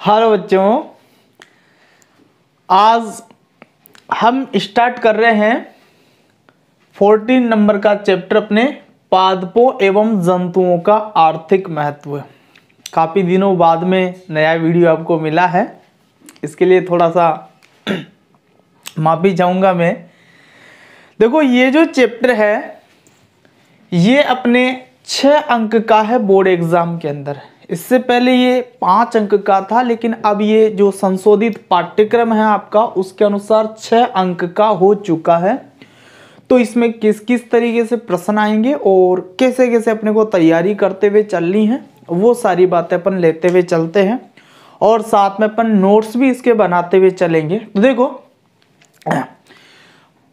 Hello बच्चों, आज हम स्टार्ट कर रहे हैं 14 नंबर का चैप्टर अपने पादपों एवं जंतुओं का आर्थिक महत्व। काफ़ी दिनों बाद में नया वीडियो आपको मिला है, इसके लिए थोड़ा सा माफ़ी चाहूँगा मैं। देखो, ये जो चैप्टर है ये अपने 6 अंक का है बोर्ड एग्जाम के अंदर। इससे पहले ये 5 अंक का था, लेकिन अब ये जो संशोधित पाठ्यक्रम है आपका उसके अनुसार 6 अंक का हो चुका है। तो इसमें किस किस तरीके से प्रश्न आएंगे और कैसे कैसे अपने को तैयारी करते हुए चलनी है, वो सारी बातें अपन लेते हुए चलते हैं और साथ में अपन नोट्स भी इसके बनाते हुए चलेंगे। तो देखो,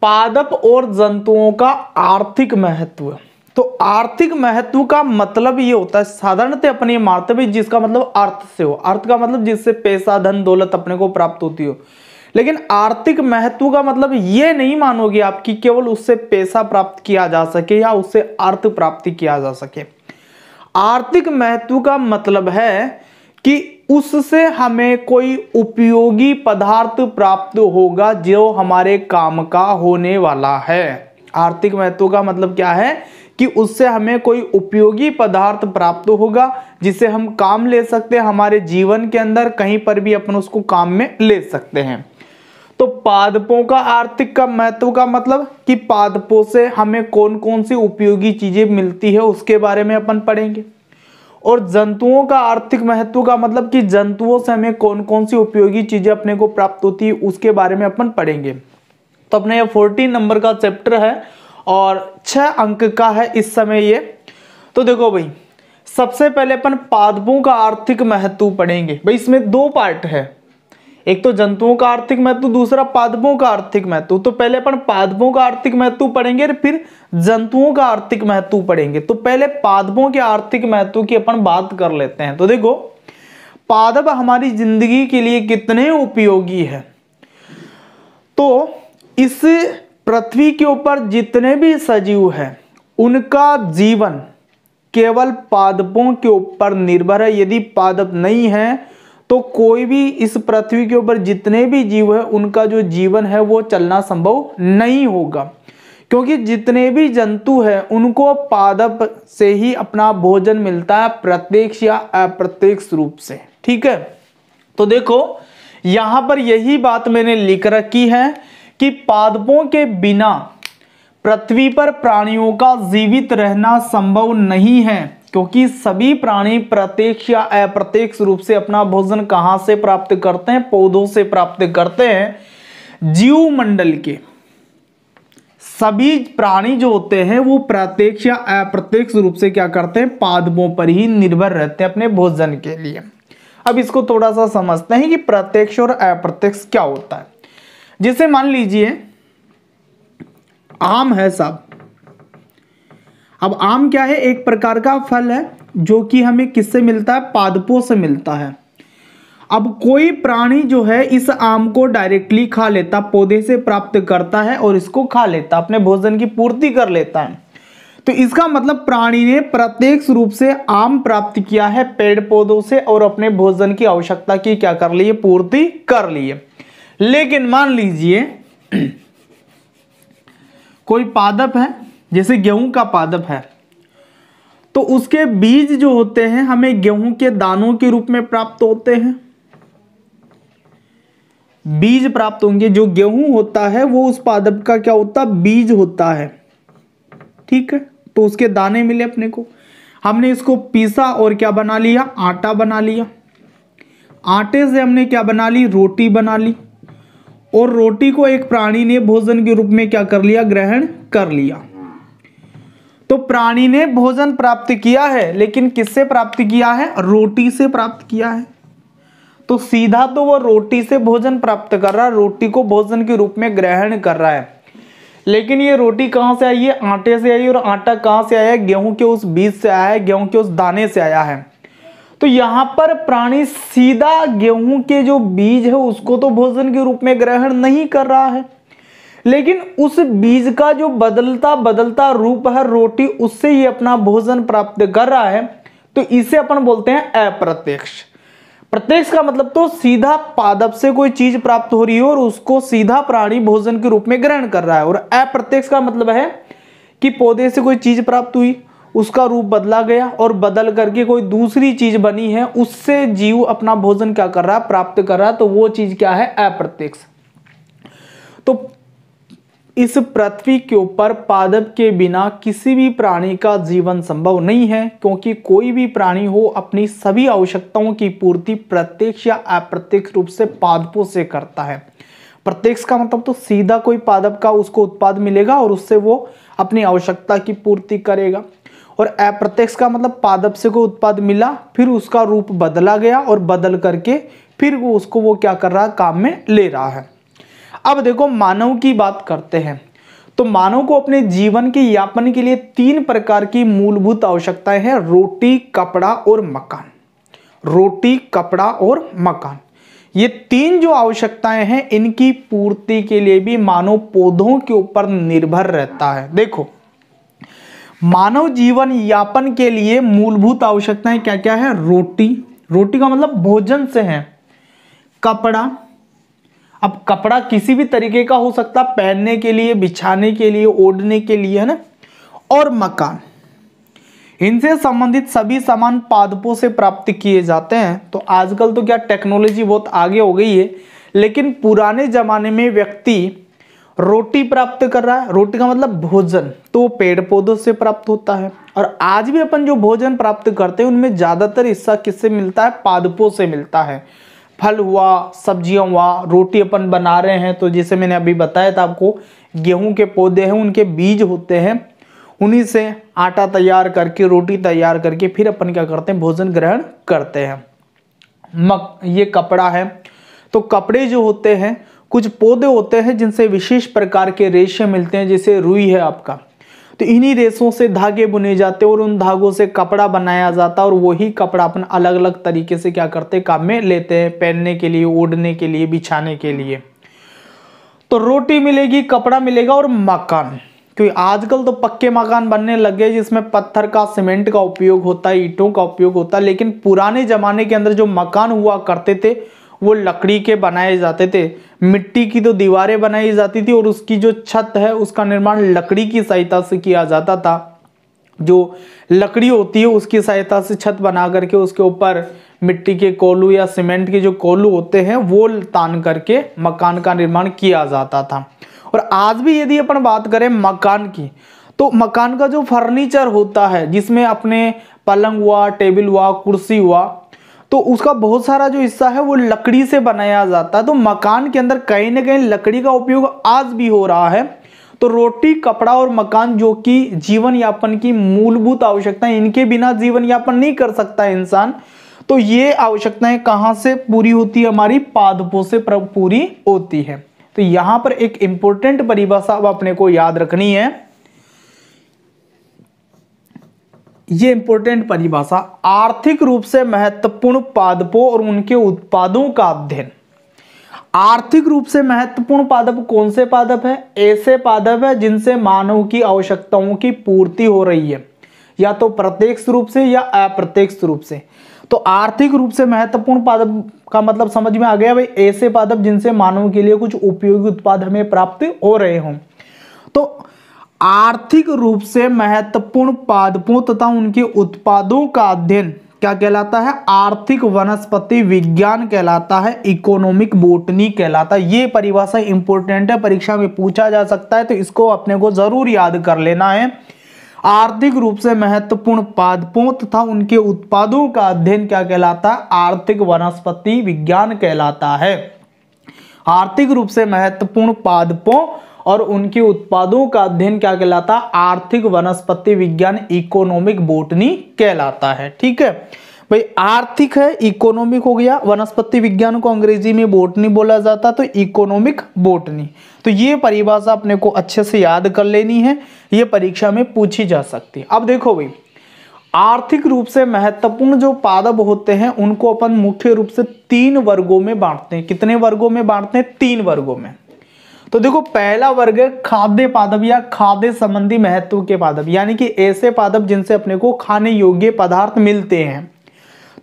पादप और जंतुओं का आर्थिक महत्व। तो आर्थिक महत्व का मतलब ये होता है, साधारणतः अपनी मानते भी जिसका मतलब अर्थ से हो, अर्थ का मतलब जिससे पैसा धन दौलत अपने को प्राप्त होती हो। लेकिन आर्थिक महत्व का मतलब ये नहीं मानोगे आप कि केवल उससे पैसा प्राप्त किया जा सके या उससे अर्थ प्राप्ति किया जा सके। आर्थिक महत्व का मतलब है कि उससे हमें कोई उपयोगी पदार्थ प्राप्त होगा जो हमारे काम का होने वाला है। आर्थिक महत्व का मतलब क्या है कि उससे हमें कोई उपयोगी पदार्थ प्राप्त होगा जिसे हम काम ले सकते हैं, हमारे जीवन के अंदर कहीं पर भी अपन उसको काम में ले सकते हैं। तो पादपों का आर्थिक का महत्व का मतलब कि पादपों से हमें कौन कौन सी उपयोगी चीजें मिलती है उसके बारे में अपन पढ़ेंगे। और जंतुओं का आर्थिक महत्व का मतलब कि जंतुओं से हमें कौन कौन सी उपयोगी चीजें अपने को प्राप्त होती है उसके बारे में अपन पढ़ेंगे। तो अपने ये 14 नंबर का चैप्टर है और 6 अंक का है इस समय ये। तो देखो भाई, सबसे पहले अपन पादपों का आर्थिक महत्व पढ़ेंगे। भाई इसमें 2 पार्ट है, एक तो जंतुओं का आर्थिक महत्व, दूसरा पादपों का आर्थिक महत्व। तो पहले अपन पादपों का आर्थिक महत्व पढ़ेंगे और फिर जंतुओं का आर्थिक महत्व पढ़ेंगे। तो पहले पादपों के आर्थिक महत्व की अपन बात कर लेते हैं। तो देखो, पादप हमारी जिंदगी के लिए कितने उपयोगी है। तो इस पृथ्वी के ऊपर जितने भी सजीव हैं उनका जीवन केवल पादपों के ऊपर निर्भर है। यदि पादप नहीं है तो कोई भी इस पृथ्वी के ऊपर जितने भी जीव है उनका जो जीवन है वो चलना संभव नहीं होगा, क्योंकि जितने भी जंतु हैं उनको पादप से ही अपना भोजन मिलता है, प्रत्यक्ष या अप्रत्यक्ष रूप से। ठीक है, तो देखो यहां पर यही बात मैंने लिख रखी है कि पादपों के बिना पृथ्वी पर प्राणियों का जीवित रहना संभव नहीं है, क्योंकि सभी प्राणी प्रत्यक्ष या अप्रत्यक्ष रूप से अपना भोजन कहां से प्राप्त करते हैं? पौधों से प्राप्त करते हैं। जीव मंडल के सभी प्राणी जो होते हैं वो प्रत्यक्ष या अप्रत्यक्ष रूप से क्या करते हैं? पादपों पर ही निर्भर रहते हैं अपने भोजन के लिए। अब इसको थोड़ा सा समझते हैं कि प्रत्यक्ष और अप्रत्यक्ष क्या होता है। जैसे मान लीजिए आम है साहब। अब आम क्या है? एक प्रकार का फल है जो कि हमें किससे मिलता है? पादपों से मिलता है। अब कोई प्राणी जो है इस आम को डायरेक्टली खा लेता, पौधे से प्राप्त करता है और इसको खा लेता, अपने भोजन की पूर्ति कर लेता है। तो इसका मतलब प्राणी ने प्रत्यक्ष रूप से आम प्राप्त किया है पेड़ पौधों से और अपने भोजन की आवश्यकता की क्या कर ली है? पूर्ति कर ली है। लेकिन मान लीजिए कोई पादप है, जैसे गेहूं का पादप है, तो उसके बीज जो होते हैं हमें गेहूं के दानों के रूप में प्राप्त होते हैं। बीज प्राप्त होंगे। जो गेहूं होता है वो उस पादप का क्या होता है? बीज होता है। ठीक है, तो उसके दाने मिले अपने को, हमने इसको पीसा और क्या बना लिया? आटा बना लिया। आटे से हमने क्या बना ली? रोटी बना ली। और रोटी को एक प्राणी ने भोजन के रूप में क्या कर लिया? ग्रहण कर लिया। तो प्राणी ने भोजन प्राप्त किया है, लेकिन किससे प्राप्त किया है? रोटी से प्राप्त किया है। तो सीधा तो वो रोटी से भोजन प्राप्त कर रहा है, रोटी को भोजन के रूप में ग्रहण कर रहा है। लेकिन ये रोटी कहां से आई है? आटे से आई। और आटा कहां से आया है? गेहूं के उस बीज से आया है, गेहूं के उस दाने से आया है। तो यहां पर प्राणी सीधा गेहूं के जो बीज है उसको तो भोजन के रूप में ग्रहण नहीं कर रहा है, लेकिन उस बीज का जो बदलता बदलता रूप है रोटी, उससे ही अपना भोजन प्राप्त कर रहा है। तो इसे अपन बोलते हैं अप्रत्यक्ष। प्रत्यक्ष का मतलब तो सीधा पादप से कोई चीज प्राप्त हो रही है और उसको सीधा प्राणी भोजन के रूप में ग्रहण कर रहा है। और अप्रत्यक्ष का मतलब है कि पौधे से कोई चीज प्राप्त हुई, उसका रूप बदला गया और बदल करके कोई दूसरी चीज बनी है, उससे जीव अपना भोजन क्या कर रहा है, प्राप्त कर रहा है, तो वो चीज क्या है, अप्रत्यक्ष। तो इस पृथ्वी के ऊपर पादप के बिना किसी भी प्राणी का जीवन संभव नहीं है, क्योंकि कोई भी प्राणी हो अपनी सभी आवश्यकताओं की पूर्ति प्रत्यक्ष या अप्रत्यक्ष रूप से पादपों से करता है। प्रत्यक्ष का मतलब तो सीधा कोई पादप का उसको उत्पाद मिलेगा और उससे वो अपनी आवश्यकता की पूर्ति करेगा, और अप्रत्यक्ष का मतलब पादप से कोई उत्पाद मिला, फिर उसका रूप बदला गया और बदल करके फिर वो उसको वो क्या कर रहा है, काम में ले रहा है। अब देखो मानव की बात करते हैं, तो मानव को अपने जीवन के यापन के लिए 3 प्रकार की मूलभूत आवश्यकताएं हैं, रोटी, कपड़ा और मकान। रोटी, कपड़ा और मकान, ये 3 जो आवश्यकताएं हैं, इनकी पूर्ति के लिए भी मानव पौधों के ऊपर निर्भर रहता है। देखो मानव जीवन यापन के लिए मूलभूत आवश्यकताएं क्या क्या है, रोटी, रोटी का मतलब भोजन से है, कपड़ा, अब कपड़ा किसी भी तरीके का हो सकता, पहनने के लिए, बिछाने के लिए, ओढ़ने के लिए, है ना, और मकान, इनसे संबंधित सभी सामान पादपों से प्राप्त किए जाते हैं। तो आजकल तो क्या टेक्नोलॉजी बहुत आगे हो गई है, लेकिन पुराने जमाने में व्यक्ति रोटी प्राप्त कर रहा है, रोटी का मतलब भोजन, तो पेड़ पौधों से प्राप्त होता है। और आज भी अपन जो भोजन प्राप्त करते हैं उनमें ज्यादातर हिस्सा किससे मिलता है, पादपों से मिलता है। फल हुआ, सब्जियां हुआ, रोटी अपन बना रहे हैं तो जैसे मैंने अभी बताया था आपको, गेहूं के पौधे हैं, उनके बीज होते हैं, उन्हीं से आटा तैयार करके, रोटी तैयार करके फिर अपन क्या करते हैं, भोजन ग्रहण करते हैं। ये कपड़ा है, तो कपड़े जो होते हैं, कुछ पौधे होते हैं जिनसे विशेष प्रकार के रेशे मिलते हैं, जैसे रुई है आपका, तो इन्हीं रेशों से धागे बुने जाते हैं और उन धागों से कपड़ा बनाया जाता है, और वही कपड़ा अपन अलग अलग तरीके से क्या करते हैं, काम में लेते हैं, पहनने के लिए, ओढ़ने के लिए, बिछाने के लिए। तो रोटी मिलेगी, कपड़ा मिलेगा और मकान, क्योंकि आजकल तो पक्के मकान बनने लग गए जिसमें पत्थर का, सीमेंट का उपयोग होता है, ईंटों का उपयोग होता है, लेकिन पुराने जमाने के अंदर जो मकान हुआ करते थे वो लकड़ी के बनाए जाते थे। मिट्टी की तो दीवारें बनाई जाती थी और उसकी जो छत है उसका निर्माण लकड़ी की सहायता से किया जाता था। जो लकड़ी होती है उसकी सहायता से छत बना करके उसके ऊपर मिट्टी के कोलू या सीमेंट के जो कोलू होते हैं वो तान करके मकान का निर्माण किया जाता था। और आज भी यदि अपन बात करें मकान की, तो मकान का जो फर्नीचर होता है, जिसमें अपने पलंग हुआ, टेबल हुआ, कुर्सी हुआ, तो उसका बहुत सारा जो हिस्सा है वो लकड़ी से बनाया जाता है। तो मकान के अंदर कहीं ना कहीं लकड़ी का उपयोग आज भी हो रहा है। तो रोटी, कपड़ा और मकान जो कि जीवन यापन की मूलभूत आवश्यकताएं, इनके बिना जीवन यापन नहीं कर सकता इंसान। तो ये आवश्यकताएं कहां से पूरी होती है, हमारी पादपों से पूरी होती है। तो यहां पर एक इंपॉर्टेंट परिभाषा अब अपने को याद रखनी है, ये इंपॉर्टेंट परिभाषा, आर्थिक रूप से महत्वपूर्ण पादपों और उनके उत्पादों का अध्ययन। आर्थिक रूप से महत्वपूर्ण पादप कौन से पादप है? ऐसे पादप है जिनसे मानव की आवश्यकताओं की पूर्ति हो रही है, या तो प्रत्यक्ष रूप से या अप्रत्यक्ष रूप से। तो आर्थिक रूप से महत्वपूर्ण पादप का मतलब समझ में आ गया भाई, ऐसे पादप जिनसे मानव के लिए कुछ उपयोगी उत्पाद हमें प्राप्त हो रहे हों। तो आर्थिक रूप से महत्वपूर्ण पादपों तथा उनके उत्पादों का अध्ययन क्या कहलाता है? आर्थिक वनस्पति विज्ञान कहलाता है, इकोनॉमिक बॉटनी कहलाता है। ये परिभाषा इंपॉर्टेंट है, परीक्षा में पूछा जा सकता है, तो इसको अपने को जरूर याद कर लेना है। आर्थिक रूप से महत्वपूर्ण पादपों तथा उनके उत्पादों का अध्ययन क्या कहलाता है? आर्थिक वनस्पति विज्ञान कहलाता है। आर्थिक रूप से महत्वपूर्ण पादपों और उनके उत्पादों का अध्ययन क्या कहलाता है? आर्थिक वनस्पति विज्ञान, इकोनॉमिक बॉटनी कहलाता है। ठीक है भाई, आर्थिक है, इकोनॉमिक हो गया, वनस्पति विज्ञान को अंग्रेजी में बॉटनी बोला जाता, तो इकोनॉमिक बॉटनी। तो ये परिभाषा अपने को अच्छे से याद कर लेनी है, ये परीक्षा में पूछी जा सकती है। अब देखो भाई, आर्थिक रूप से महत्वपूर्ण जो पादप होते हैं उनको अपन मुख्य रूप से 3 वर्गों में बांटते हैं। कितने वर्गों में बांटते हैं? 3 वर्गों में। तो देखो, पहला वर्ग है खाद्य पादप या खाद्य संबंधी महत्व के पादप, यानी कि ऐसे पादप जिनसे अपने को खाने योग्य पदार्थ मिलते हैं।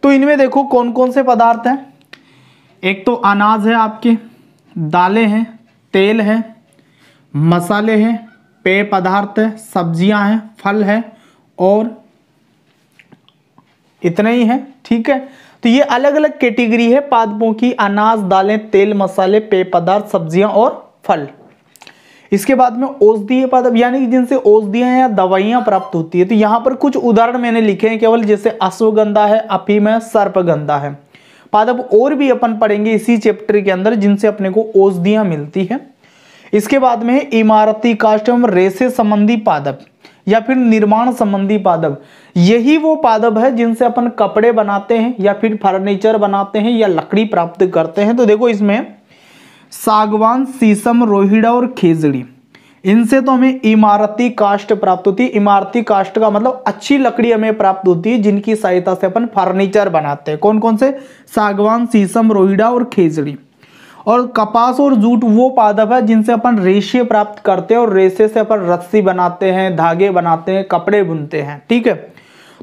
तो इनमें देखो कौन कौन से पदार्थ हैं। एक तो अनाज है आपके, दालें हैं, तेल है, मसाले हैं, पेय पदार्थ है, सब्जियां हैं, फल है और इतना ही है। ठीक है, तो ये अलग अलग कैटेगरी है पादपों की, अनाज, दालें, तेल, मसाले, पेय पदार्थ, सब्जियां और फल। इसके बाद में औषधीय पादप यानी कि जिनसे औषधियां या दवाइयां प्राप्त होती है। तो यहाँ पर कुछ उदाहरण मैंने लिखे हैं केवल, जैसे अश्वगंधा है, अफीम है, सर्पगंधा है। पादप और भी अपन पढ़ेंगे इसी चैप्टर के अंदर जिनसे अपने को औषधियां मिलती है। इसके बाद में इमारती काष्ठ एवं रेशे संबंधी पादप या फिर निर्माण संबंधी पादप। यही वो पादप है जिनसे अपन कपड़े बनाते हैं या फिर फर्नीचर बनाते हैं या लकड़ी प्राप्त करते हैं। तो देखो इसमें सागवान, शीशम, रोहिड़ा और खेजड़ी, इनसे तो हमें इमारती काष्ठ प्राप्त होती है। इमारती काष्ठ का मतलब अच्छी लकड़ी हमें प्राप्त होती है जिनकी सहायता से अपन फर्नीचर बनाते हैं। कौन कौन से? सागवान, शीशम, रोहिड़ा और खेजड़ी। और कपास और जूट वो पादप है जिनसे अपन रेशे प्राप्त करते हैं और रेशे से अपन रस्सी बनाते हैं, धागे बनाते हैं, कपड़े बुनते हैं। ठीक है,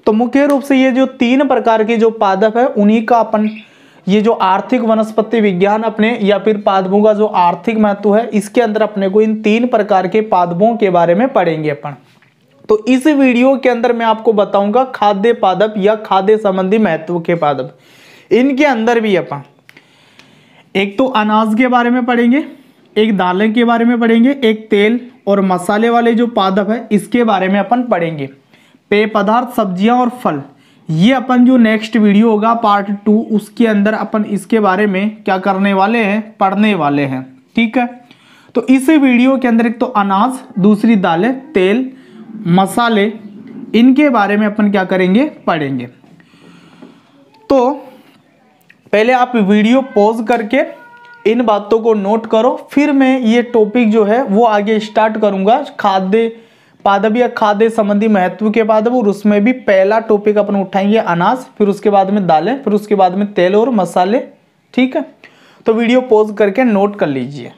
तो मुख्य रूप से ये जो 3 प्रकार के जो पादप है उन्हीं का अपन ये जो आर्थिक वनस्पति विज्ञान अपने या फिर पादपों का जो आर्थिक महत्व है, इसके अंदर अपने को इन 3 प्रकार के पादपों के बारे में पढ़ेंगे अपन। तो इस वीडियो के अंदर मैं आपको बताऊंगा खाद्य पादप या खाद्य संबंधी महत्व के पादप। इनके अंदर भी अपन एक तो अनाज के बारे में पढ़ेंगे, एक दालें के बारे में पढ़ेंगे, एक तेल और मसाले वाले जो पादप है इसके बारे में अपन पढ़ेंगे। पेय पदार्थ, सब्जियां और फल, ये अपन जो नेक्स्ट वीडियो होगा पार्ट 2 उसके अंदर अपन इसके बारे में क्या करने वाले हैं, पढ़ने वाले हैं। ठीक है, तो इस वीडियो के अंदर एक तो अनाज, दूसरी दालें, तेल, मसाले, इनके बारे में अपन क्या करेंगे, पढ़ेंगे। तो पहले आप वीडियो पॉज करके इन बातों को नोट करो, फिर मैं ये टॉपिक जो है वो आगे स्टार्ट करूंगा खाद्य पादप या खाद्य संबंधी महत्व के पादप। और उसमें भी पहला टॉपिक अपन उठाएंगे अनाज, फिर उसके बाद में दालें, फिर उसके बाद में तेल और मसाले। ठीक है, तो वीडियो पॉज करके नोट कर लीजिए।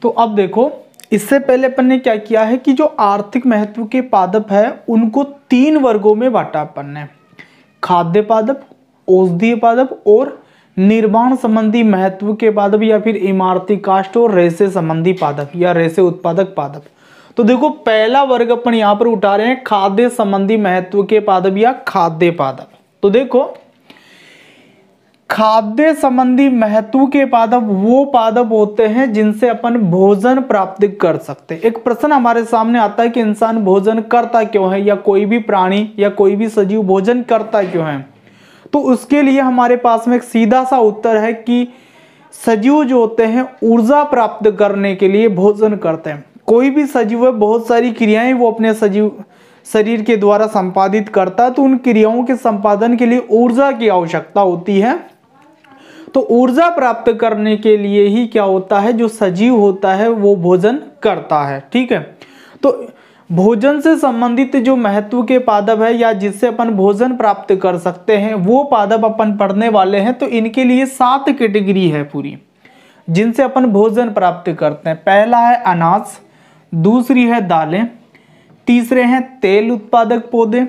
तो अब देखो, इससे पहले अपन ने क्या किया है कि जो आर्थिक महत्व के पादप है उनको 3 वर्गों में बांटा अपन ने, खाद्य पादप, औषधीय पादप और निर्माण संबंधी महत्व के पादप या फिर इमारती काष्ठ और रेशे संबंधी पादप या रेशे उत्पादक पादप। तो देखो पहला वर्ग अपन यहां पर उठा रहे हैं खाद्य संबंधी महत्व के पादप या खाद्य पादप। तो देखो खाद्य संबंधी महत्व के पादप वो पादप होते हैं जिनसे अपन भोजन प्राप्त कर सकते हैं। एक प्रश्न हमारे सामने आता है कि इंसान भोजन करता क्यों है, या कोई भी प्राणी या कोई भी सजीव भोजन करता क्यों है। तो उसके लिए हमारे पास में एक सीधा सा उत्तर है कि सजीव जो होते हैं ऊर्जा प्राप्त करने के लिए भोजन करते हैं। कोई भी सजीव है बहुत सारी क्रियाएं वो अपने सजीव शरीर के द्वारा संपादित करता है, तो उन क्रियाओं के संपादन के लिए ऊर्जा की आवश्यकता होती है। तो ऊर्जा प्राप्त करने के लिए ही क्या होता है, जो सजीव होता है वो भोजन करता है। ठीक है, तो भोजन से संबंधित जो महत्व के पादप है या जिससे अपन भोजन प्राप्त कर सकते हैं वो पादप अपन पढ़ने वाले हैं। तो इनके लिए 7 कैटेगरी है पूरी जिनसे अपन भोजन प्राप्त करते हैं। पहला है अनाज, दूसरी है दालें, तीसरे हैं तेल उत्पादक पौधे,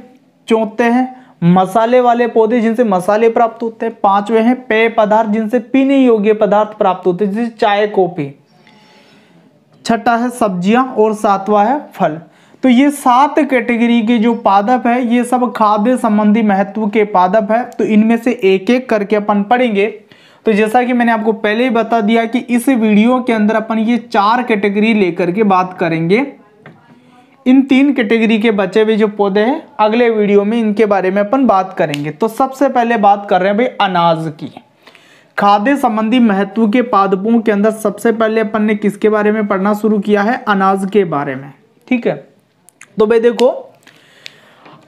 चौथे हैं मसाले वाले पौधे जिनसे मसाले प्राप्त होते हैं, 5वें हैं पेय पदार्थ जिनसे पीने योग्य पदार्थ प्राप्त होते हैं जैसे चाय, कॉफी, छठा है सब्जियां और 7वां है फल। तो ये 7 कैटेगरी के जो पादप है ये सब खाद्य संबंधी महत्व के पादप है। तो इनमें से एक एक करके अपन पढ़ेंगे। तो जैसा कि मैंने आपको पहले ही बता दिया कि इस वीडियो के अंदर अपन ये 4 कैटेगरी लेकर के बात करेंगे। इन 3 कैटेगरी के बचे हुए जो पौधे हैं अगले वीडियो में इनके बारे में अपन बात करेंगे। तो सबसे पहले बात कर रहे हैं भाई अनाज की। खाद्य संबंधी महत्व के पादपों के अंदर सबसे पहले अपन ने किसके बारे में पढ़ना शुरू किया है, अनाज के बारे में। ठीक है, तो भाई देखो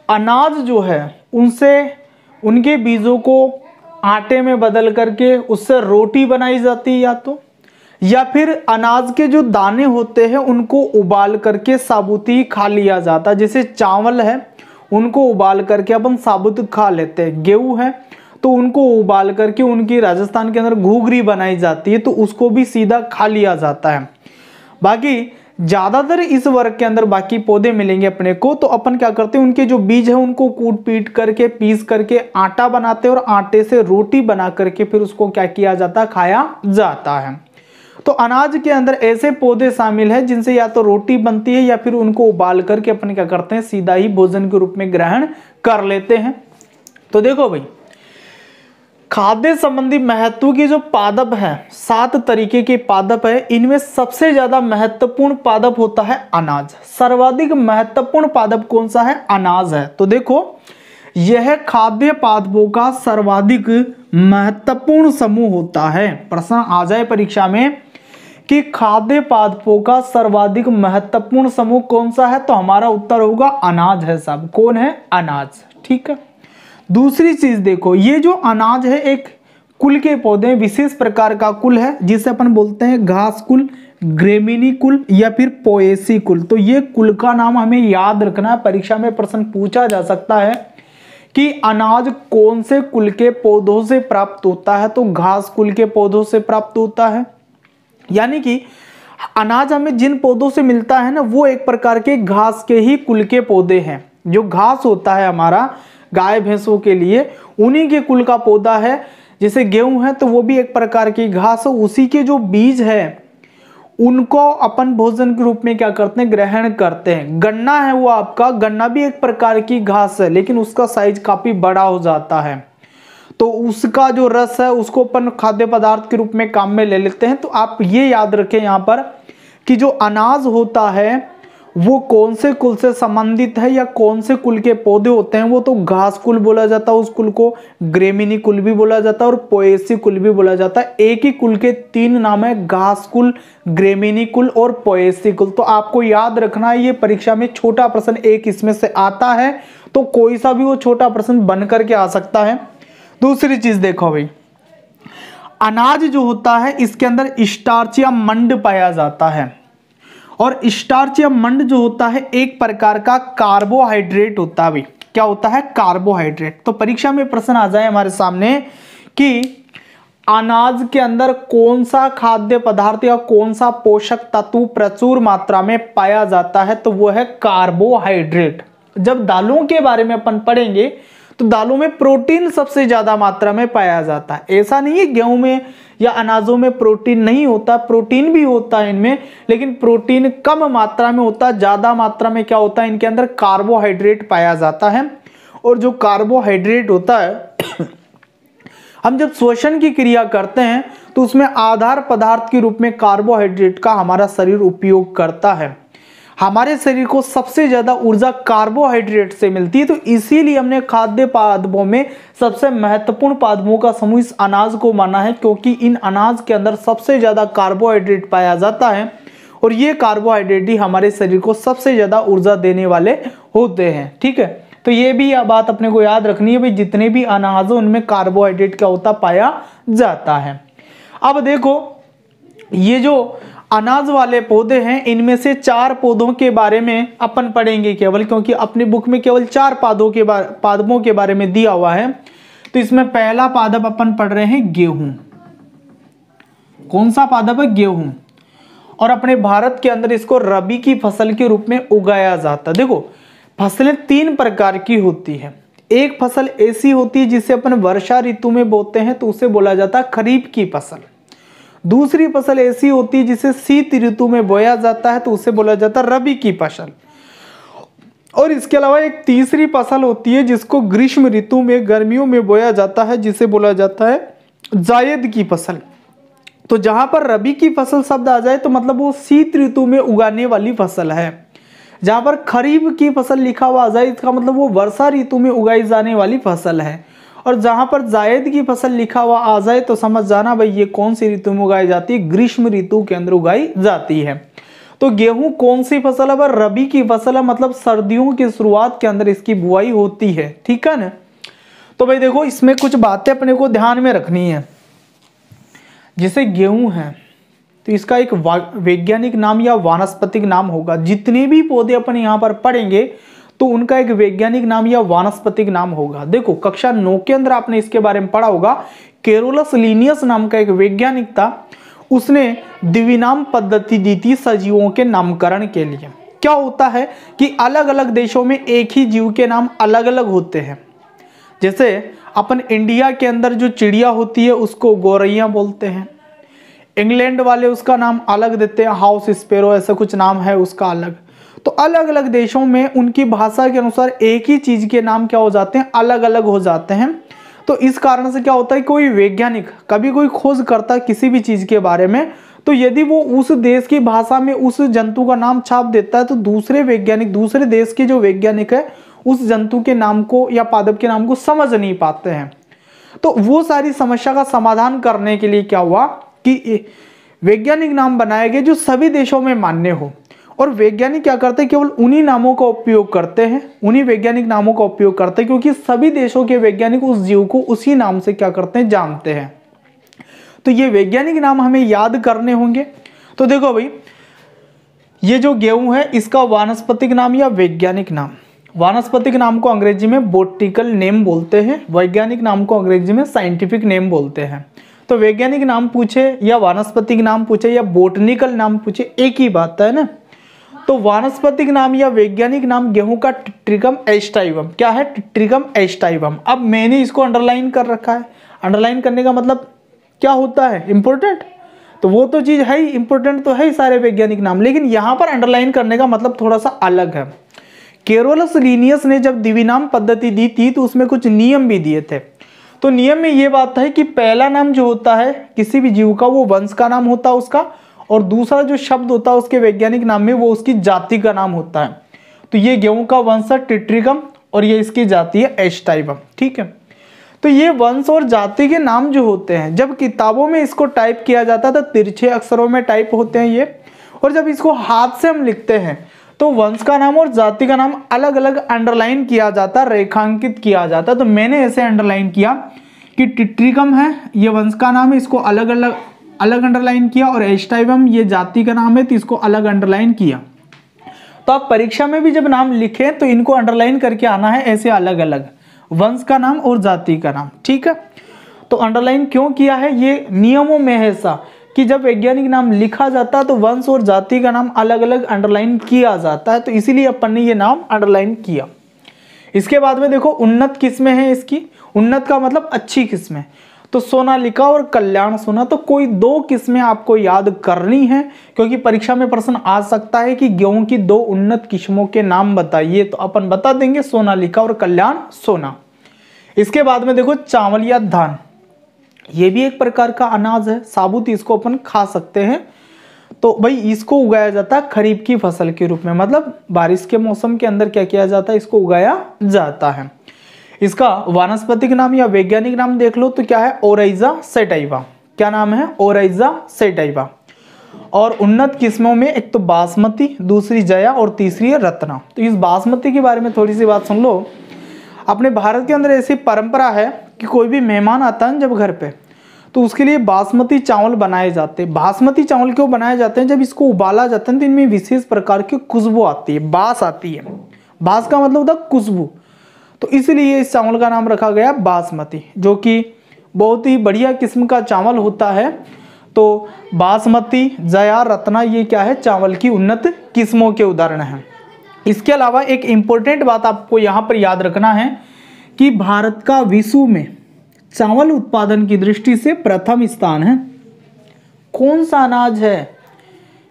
अनाज जो है उनसे उनके बीजों को आटे में बदल करके उससे रोटी बनाई जाती है, या फिर अनाज के जो दाने होते हैं उनको उबाल करके साबुत ही खा लिया जाता है। जैसे चावल है उनको उबाल करके अपन साबुत खा लेते हैं, गेहूं है तो उनको उबाल करके उनकी राजस्थान के अंदर घुघरी बनाई जाती है तो उसको भी सीधा खा लिया जाता है। बाकी ज्यादातर इस वर्ग के अंदर बाकी पौधे मिलेंगे अपने को, तो अपन क्या करते हैं उनके जो बीज है उनको कूट पीट करके पीस करके आटा बनाते हैं और आटे से रोटी बना करके फिर उसको क्या किया जाता है, खाया जाता है। तो अनाज के अंदर ऐसे पौधे शामिल हैं जिनसे या तो रोटी बनती है या फिर उनको उबाल करके अपन क्या करते हैं सीधा ही भोजन के रूप में ग्रहण कर लेते हैं। तो देखो भाई, खाद्य संबंधी महत्व की जो पादप है 7 तरीके के पादप है, इनमें सबसे ज्यादा महत्वपूर्ण पादप होता है अनाज। सर्वाधिक महत्वपूर्ण पादप कौन सा है, अनाज है। तो देखो यह खाद्य पादपों का सर्वाधिक महत्वपूर्ण समूह होता है। प्रश्न आ जाए परीक्षा में कि खाद्य पादपों का सर्वाधिक महत्वपूर्ण समूह कौन सा है, तो हमारा उत्तर होगा अनाज है साहब। कौन है, अनाज। ठीक है। दूसरी चीज देखो, ये जो अनाज है एक कुल के पौधे, विशेष प्रकार का कुल है जिसे अपन बोलते हैं घास कुल, ग्रेमिनी कुल या फिर पोएसी कुल। तो ये कुल का नाम हमें याद रखना है, परीक्षा में प्रश्न पूछा जा सकता है कि अनाज कौन से कुल के पौधों से प्राप्त होता है, तो घास कुल के पौधों से प्राप्त होता है। यानी कि अनाज हमें जिन पौधों से मिलता है ना वो एक प्रकार के घास के ही कुल के पौधे हैं। जो घास होता है हमारा गाय भैंसों के लिए, उन्हीं के कुल का पौधा है। जैसे गेहूं है तो वो भी एक प्रकार की घास है, उसी के जो बीज है उनको अपन भोजन के रूप में क्या करते हैं, ग्रहण करते हैं। गन्ना है वो आपका, गन्ना भी एक प्रकार की घास है लेकिन उसका साइज काफी बड़ा हो जाता है, तो उसका जो रस है उसको अपन खाद्य पदार्थ के रूप में काम में ले लेते हैं। तो आप ये याद रखें यहाँ पर कि जो अनाज होता है वो कौन से कुल से संबंधित है या कौन से कुल के पौधे होते हैं, वो तो घास कुल बोला जाता है, उस कुल को ग्रेमिनी कुल भी बोला जाता है और पोएसी कुल भी बोला जाता है। एक ही कुल के 3 नाम है, घास कुल, ग्रेमिनी कुल और पोएसी कुल। तो आपको याद रखना है, ये परीक्षा में छोटा प्रश्न एक इसमें से आता है, तो कोई सा भी वो छोटा प्रश्न बन करके आ सकता है। दूसरी चीज देखो भाई, अनाज जो होता है इसके अंदर स्टार्च या मंड पाया जाता है, और स्टार्च या मंड जो होता है एक प्रकार का कार्बोहाइड्रेट होता है। भाई क्या होता है, कार्बोहाइड्रेट। तो परीक्षा में प्रश्न आ जाए हमारे सामने कि अनाज के अंदर कौन सा खाद्य पदार्थ या कौन सा पोषक तत्व प्रचुर मात्रा में पाया जाता है, तो वो है कार्बोहाइड्रेट। जब दालों के बारे में अपन पढ़ेंगे तो दालों में प्रोटीन सबसे ज्यादा मात्रा में पाया जाता है। ऐसा नहीं है गेहूं में या अनाजों में प्रोटीन नहीं होता, प्रोटीन भी होता है इनमें, लेकिन प्रोटीन कम मात्रा में होता है। ज्यादा मात्रा में क्या होता है, इनके अंदर कार्बोहाइड्रेट पाया जाता है। और जो कार्बोहाइड्रेट होता है हम जब श्वसन की क्रिया करते हैं तो उसमें आधार पदार्थ के रूप में कार्बोहाइड्रेट का हमारा शरीर उपयोग करता है। हमारे शरीर को सबसे ज्यादा ऊर्जा कार्बोहाइड्रेट से मिलती है, तो इसीलिए हमने खाद्य पादपों में सबसे महत्वपूर्ण पादपों का समूह इस अनाज को माना है, क्योंकि इन अनाज के अंदर सबसे ज्यादा कार्बोहाइड्रेट पाया जाता है और ये कार्बोहाइड्रेट ही हमारे शरीर को सबसे ज्यादा ऊर्जा देने वाले होते हैं। ठीक है, तो ये भी बात अपने को याद रखनी है भाई, जितने भी अनाज हो उनमें कार्बोहाइड्रेट क्या होता पाया जाता है। अब देखो ये जो अनाज वाले पौधे हैं इनमें से 4 पौधों के बारे में अपन पढ़ेंगे केवल, क्योंकि अपनी बुक में केवल 4 पादपों के बारे में दिया हुआ है। तो इसमें पहला पादप अपन पढ़ रहे हैं गेहूं। कौन सा पादप है, गेहूं। और अपने भारत के अंदर इसको रबी की फसल के रूप में उगाया जाता है। देखो फसलें 3 प्रकार की होती है। एक फसल ऐसी होती है जिसे अपन वर्षा ऋतु में बोते हैं तो उसे बोला जाता है खरीफ की फसल। दूसरी फसल ऐसी होती है जिसे शीत ऋतु में बोया जाता है तो उसे बोला जाता है रबी की फसल। और इसके अलावा एक तीसरी फसल होती है जिसको ग्रीष्म ऋतु में गर्मियों में बोया जाता है, जिसे बोला जाता है जायद की फसल। तो जहां पर रबी की फसल शब्द आ जाए तो मतलब वो शीत ऋतु में उगाने वाली फसल है। जहां पर खरीफ की फसल लिखा हुआ आ जाए इसका मतलब वो वर्षा ऋतु में उगाई जाने वाली फसल है। और जहां पर जायद की फसल लिखा हुआ आ जाए तो समझ जाना भाई ये कौन सी ऋतु में उगाई जाती है, ग्रीष्म ऋतु के अंदर उगाई जाती है। तो गेहूं कौन सी फसल है, पर रबी की फसल है, मतलब सर्दियों की शुरुआत के अंदर इसकी बुआई होती है। ठीक है ना। तो भाई देखो इसमें कुछ बातें अपने को ध्यान में रखनी है। जैसे गेहूं है, तो इसका एक वैज्ञानिक नाम या वानस्पतिक नाम होगा। जितने भी पौधे अपन यहाँ पर पढ़ेंगे तो उनका एक वैज्ञानिक नाम या वानस्पतिक नाम होगा। देखो कक्षा 9 के अंदर आपने इसके बारे में पढ़ा होगा। कैरोलस लिनियस नाम का एक वैज्ञानिक था, उसने द्विनाम पद्धति दी थी सजीवों के नामकरण के लिए। क्या होता है कि अलग अलग देशों में एक ही जीव के नाम अलग अलग होते हैं। जैसे अपन इंडिया के अंदर जो चिड़िया होती है उसको गौरैया बोलते हैं, इंग्लैंड वाले उसका नाम अलग देते हैं, हाउस स्पैरो ऐसा कुछ नाम है उसका अलग। तो अलग अलग देशों में उनकी भाषा के अनुसार एक ही चीज के नाम क्या हो जाते हैं, अलग अलग हो जाते हैं। तो इस कारण से क्या होता है, कोई वैज्ञानिक कभी कोई खोज करता है किसी भी चीज के बारे में, तो यदि वो उस देश की भाषा में उस जंतु का नाम छाप देता है तो दूसरे वैज्ञानिक दूसरे देश के जो वैज्ञानिक है उस जंतु के नाम को या पादप के नाम को समझ नहीं पाते हैं। तो वो सारी समस्या का समाधान करने के लिए क्या हुआ कि वैज्ञानिक नाम बनाए गए जो सभी देशों में मान्य हो। और वैज्ञानिक क्या करते हैं, केवल उन्हीं नामों का उपयोग करते हैं, उन्हीं वैज्ञानिक नामों का उपयोग करते हैं, क्योंकि सभी देशों के वैज्ञानिक उस जीव को उसी नाम से क्या करते हैं, जानते हैं। तो ये वैज्ञानिक नाम हमें याद करने होंगे। तो देखो भाई, ये जो गेहूं है इसका वानस्पतिक नाम या वैज्ञानिक नाम, वानस्पतिक नाम को अंग्रेजी में बोटनिकल नेम बोलते हैं, वैज्ञानिक नाम को अंग्रेजी में साइंटिफिक नेम बोलते हैं। तो वैज्ञानिक नाम पूछे या वानस्पतिक नाम पूछे या बोटनिकल नाम पूछे, एक ही बात है ना। तो वानस्पतिक नाम या वैज्ञानिक नाम गेहूं का टिट्रिकम एस्टाइवम, क्या है, टिट्रिकम एस्टाइवम। अब मैंने इसको अंडरलाइन कर रखा है। अंडरलाइन करने का मतलब क्या होता है, इंपॉर्टेंट। तो वो तो चीज है ही, इंपॉर्टेंट तो है ही सारे वैज्ञानिक नाम, लेकिन यहां पर अंडरलाइन करने का मतलब थोड़ा सा अलग है। कैरोलस लिनियस ने जब द्विनाम पद्धति दी थी तो उसमें कुछ नियम भी दिए थे। तो नियम में ये बात है कि पहला नाम जो होता है किसी भी जीव का वो वंश का नाम होता है उसका, और दूसरा जो शब्द होता है उसके वैज्ञानिक नाम में वो उसकी जाति का नाम होता है। तो ये गेहूं का वंश है टिट्रिकम और ये इसकी जाति है एस्टाइवम, ठीक है। तो ये वंश और जाति के नाम जो होते हैं जब किताबों में इसको टाइप किया जाता है तो तिरछे अक्षरों में टाइप होते हैं ये, और जब इसको हाथ से हम लिखते हैं तो वंश का नाम और जाति का नाम अलग अलग अंडरलाइन किया जाता है, रेखांकित किया जाता है। तो मैंने ऐसे अंडरलाइन किया कि टिट्रिकम है ये वंश का नाम है, इसको अलग अलग अंडरलाइन किया, और एस्टाइवम ये जाति का नाम है तो इसको अलग अंडरलाइन किया। तो आप परीक्षा में भी जब नाम लिखें तो इनको अंडरलाइन करके आना है ऐसे अलग अलग, वंश का नाम और जाति का नाम, ठीक है। तो अंडरलाइन क्यों किया है, ये नियमों में है ऐसा कि जब वैज्ञानिक नाम लिखा जाता है तो वंश और जाति का नाम अलग अलग अंडरलाइन किया जाता है, तो इसीलिए अपन ने ये नाम अंडरलाइन किया। इसके बाद में देखो उन्नत किस्में हैं इसकी, उन्नत का मतलब अच्छी किस्में। तो सोनालिका और कल्याण सोना, तो कोई 2 किस्में आपको याद करनी है क्योंकि परीक्षा में प्रश्न आ सकता है कि गेहूं की 2 उन्नत किस्मों के नाम बताइए, तो अपन बता देंगे सोनालिका और कल्याण सोना। इसके बाद में देखो चावल या धान, ये भी एक प्रकार का अनाज है, साबुत इसको अपन खा सकते हैं। तो भाई इसको उगाया जाता है खरीफ की फसल के रूप में, मतलब बारिश के मौसम के अंदर क्या किया जाता है, इसको उगाया जाता है। इसका वानस्पतिक नाम या वैज्ञानिक नाम देख लो तो क्या है, ओराइजा सेटाइवा, क्या नाम है, ओराइजा सेटाइवा। और उन्नत किस्मों में एक तो बासमती, दूसरी जया और तीसरी है रत्ना। तो इस बासमती के बारे में थोड़ी सी बात सुन लो। अपने भारत के अंदर ऐसी परंपरा है कि कोई भी मेहमान आता है जब घर पे तो उसके लिए बासमती चावल बनाए जाते हैं। बासमती चावल क्यों बनाए जाते हैं, जब इसको उबाला जाता है तो इनमें विशेष प्रकार की खुशबू आती है, बास आती है। बास का मतलब होता है खुशबू, तो इसलिए इस चावल का नाम रखा गया बासमती, जो कि बहुत ही बढ़िया किस्म का चावल होता है। तो बासमती, जया, रत्ना ये क्या है, चावल की उन्नत किस्मों के उदाहरण हैं। इसके अलावा एक इम्पोर्टेंट बात आपको यहाँ पर याद रखना है कि भारत का विश्व में चावल उत्पादन की दृष्टि से प्रथम स्थान है। कौन सा अनाज है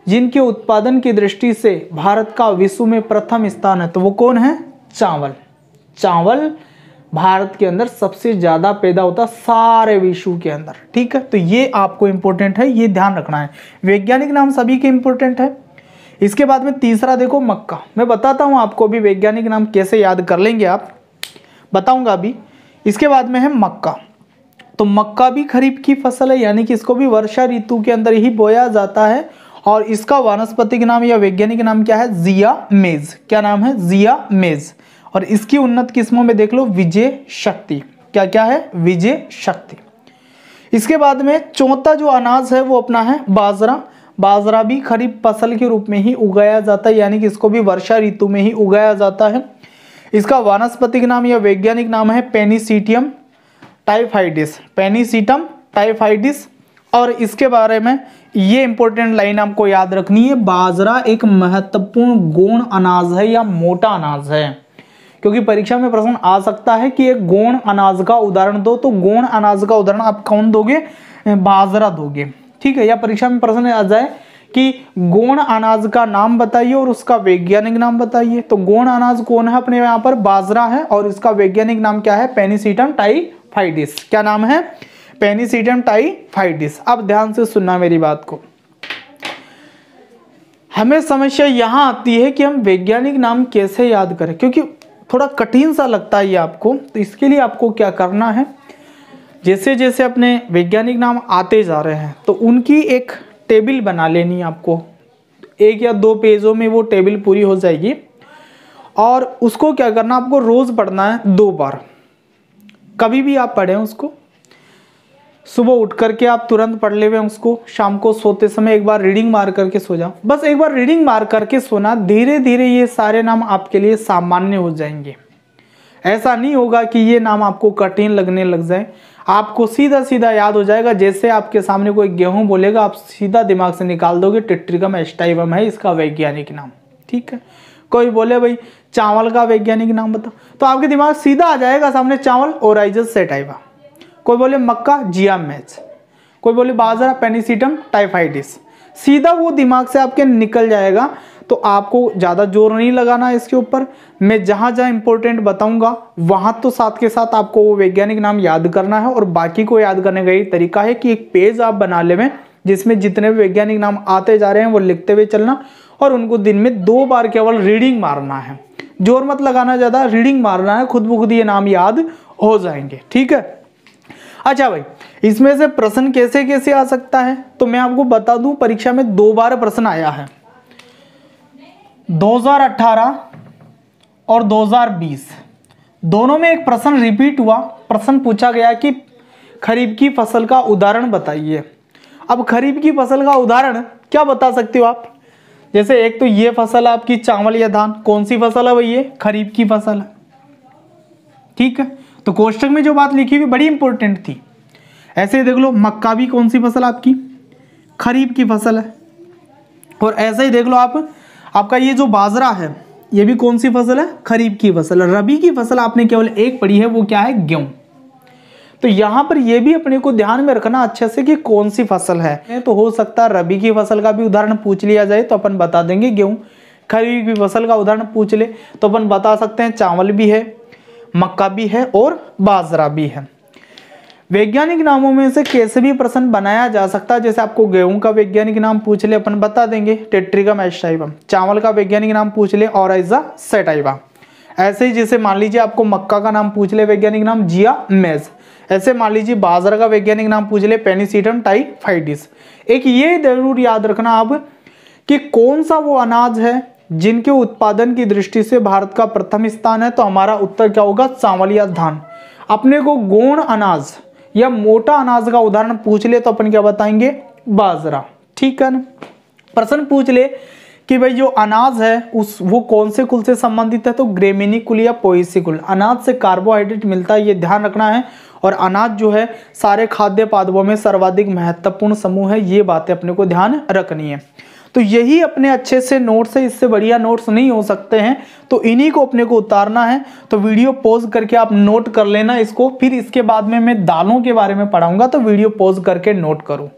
जिनके उत्पादन की दृष्टि से भारत का विश्व में प्रथम स्थान है, तो वो कौन है, चावल। चावल भारत के अंदर सबसे ज्यादा पैदा होता है सारे विश्व के अंदर, ठीक है। तो ये आपको इंपॉर्टेंट है, ये ध्यान रखना है। वैज्ञानिक नाम सभी के इंपॉर्टेंट है। इसके बाद में तीसरा देखो मक्का, मैं बताता हूं आपको अभी वैज्ञानिक नाम कैसे याद कर लेंगे आप, बताऊंगा अभी। इसके बाद में है मक्का, तो मक्का भी खरीफ की फसल है, यानी कि इसको भी वर्षा ऋतु के अंदर ही बोया जाता है। और इसका वानस्पतिक नाम या वैज्ञानिक नाम क्या है, जिया मेज, क्या नाम है, जिया मेज। और इसकी उन्नत किस्मों में देख लो विजय शक्ति, क्या क्या है, विजय शक्ति। इसके बाद में चौथा जो अनाज है वो अपना है बाजरा। बाजरा भी खरीफ फसल के रूप में ही उगाया जाता है, यानी कि इसको भी वर्षा ऋतु में ही उगाया जाता है। इसका वानस्पतिक नाम या वैज्ञानिक नाम है पेनिसिटियम टाइफाइडिस, पेनिसिटम टाइफाइडिस। और इसके बारे में ये इंपॉर्टेंट लाइन आपको याद रखनी है, बाजरा एक महत्वपूर्ण गौण अनाज है या मोटा अनाज है, क्योंकि परीक्षा में प्रश्न आ सकता है कि एक गौण अनाज का उदाहरण दो, तो गौण अनाज का उदाहरण आप कौन दोगे, बाजरा दोगे, ठीक है। या परीक्षा में प्रश्न आ जाए कि गौण अनाज का नाम बताइए और उसका वैज्ञानिक नाम बताइए, तो गौण अनाज कौन है अपने यहाँ पर, बाजरा है, और इसका वैज्ञानिक नाम क्या है, पेनिसिटम टाइफाइडिस। क्या नाम है, पेनिसिटम टाइफाइडिस। अब ध्यान से सुनना मेरी बात को, हमें समस्या यहां आती है कि हम वैज्ञानिक नाम कैसे याद करें, क्योंकि थोड़ा कठिन सा लगता है ये आपको। तो इसके लिए आपको क्या करना है, जैसे जैसे अपने वैज्ञानिक नाम आते जा रहे हैं तो उनकी एक टेबल बना लेनी है आपको, 1 या 2 पेजों में वो टेबल पूरी हो जाएगी। और उसको क्या करना, आपको रोज पढ़ना है 2 बार, कभी भी आप पढ़ें उसको। सुबह उठ करके आप तुरंत पढ़ ले उसको, शाम को सोते समय एक बार रीडिंग मार करके सो जाओ, बस एक बार रीडिंग मार करके सोना। धीरे धीरे ये सारे नाम आपके लिए सामान्य हो जाएंगे। ऐसा नहीं होगा कि ये नाम आपको कठिन लगने लग जाए, आपको सीधा सीधा याद हो जाएगा। जैसे आपके सामने कोई गेहूं बोलेगा, आप सीधा दिमाग से निकाल दोगे टेट्रिकम एस्टाइवम है इसका वैज्ञानिक नाम, ठीक है। कोई बोले भाई चावल का वैज्ञानिक नाम बताओ, तो आपके दिमाग सीधा आ जाएगा सामने चावल ओराइजस सेटाइवा। कोई बोले मक्का जिया मैच, कोई बोले बाजरा पेनिसिटम टाइफाइडिस, सीधा वो दिमाग से आपके निकल जाएगा। तो आपको ज़्यादा जोर नहीं लगाना इसके ऊपर, मैं जहाँ जहाँ इंपॉर्टेंट बताऊंगा वहाँ तो साथ के साथ आपको वो वैज्ञानिक नाम याद करना है। और बाकी को याद करने का यही तरीका है कि एक पेज आप बना लें जिसमें जितने भी वैज्ञानिक नाम आते जा रहे हैं वो लिखते हुए चलना, और उनको दिन में 2 बार केवल रीडिंग मारना है, जोर मत लगाना ज़्यादा, रीडिंग मारना है, खुद ब खुद ये नाम याद हो जाएंगे, ठीक है। अच्छा भाई, इसमें से प्रश्न कैसे कैसे आ सकता है, तो मैं आपको बता दूं परीक्षा में 2 बार प्रश्न आया है, 2018 और 2020 दोनों में एक प्रश्न रिपीट हुआ। प्रश्न पूछा गया कि खरीफ की फसल का उदाहरण बताइए। अब खरीफ की फसल का उदाहरण क्या बता सकते हो आप, जैसे एक तो ये फसल आपकी चावल या धान, कौन सी फसल है भाई, ये खरीफ की फसल है, ठीक है। तो कोष्टक में जो बात लिखी हुई बड़ी इंपॉर्टेंट थी। ऐसे ही देख लो, मक्का भी कौन सी फसल आपकी, खरीफ की फसल है। और ऐसे ही देख लो आपका ये जो बाजरा है ये भी कौन सी फसल है, खरीफ की फसल है। रबी की फसल आपने केवल एक पढ़ी है, वो क्या है, गेहूं। तो यहाँ पर ये भी अपने को ध्यान में रखना अच्छे से कि कौन सी फसल है। तो हो सकता है रबी की फसल का भी उदाहरण पूछ लिया जाए तो अपन बता देंगे गेहूं, खरीफ की फसल का उदाहरण पूछ ले तो अपन बता सकते हैं चावल भी है, मक्का भी है और बाजरा भी है। वैज्ञानिक नामों में से कैसे भी प्रश्न बनाया जा सकता है, जैसे आपको गेहूं का वैज्ञानिक नाम पूछ ले अपन बता देंगे टेट्रिकम एस्टाइवम, चावल का वैज्ञानिक नाम पूछ ले ओराइजा सेटाइवा। ऐसे ही जैसे मान लीजिए आपको मक्का का नाम पूछ ले वैज्ञानिक नाम जिया मेज, ऐसे मान लीजिए बाजरा का वैज्ञानिक नाम पूछ ले पेनिसिटम टाइफाइडिस। एक ये जरूर याद रखना आप कि कौन सा वो अनाज है जिनके उत्पादन की दृष्टि से भारत का प्रथम स्थान है, तो हमारा उत्तर क्या होगा, चावल या धान। अपने को गौण अनाज या मोटा अनाज का उदाहरण पूछ ले तो अपन क्या बताएंगे, बाजरा, ठीक है ना। प्रश्न पूछ ले कि भाई जो अनाज है वो कौन से कुल से संबंधित है, तो ग्रेमिनी कुल या पोएसी कुल। अनाज से कार्बोहाइड्रेट मिलता है, ये ध्यान रखना है। और अनाज जो है सारे खाद्य पादपों में सर्वाधिक महत्वपूर्ण समूह है, ये बातें अपने को ध्यान रखनी है। तो यही अपने अच्छे से नोट्स है, इससे बढ़िया नोट्स नहीं हो सकते हैं, तो इन्हीं को अपने को उतारना है। तो वीडियो पॉज करके आप नोट कर लेना इसको, फिर इसके बाद में मैं दालों के बारे में पढ़ाऊंगा, तो वीडियो पॉज करके नोट करो।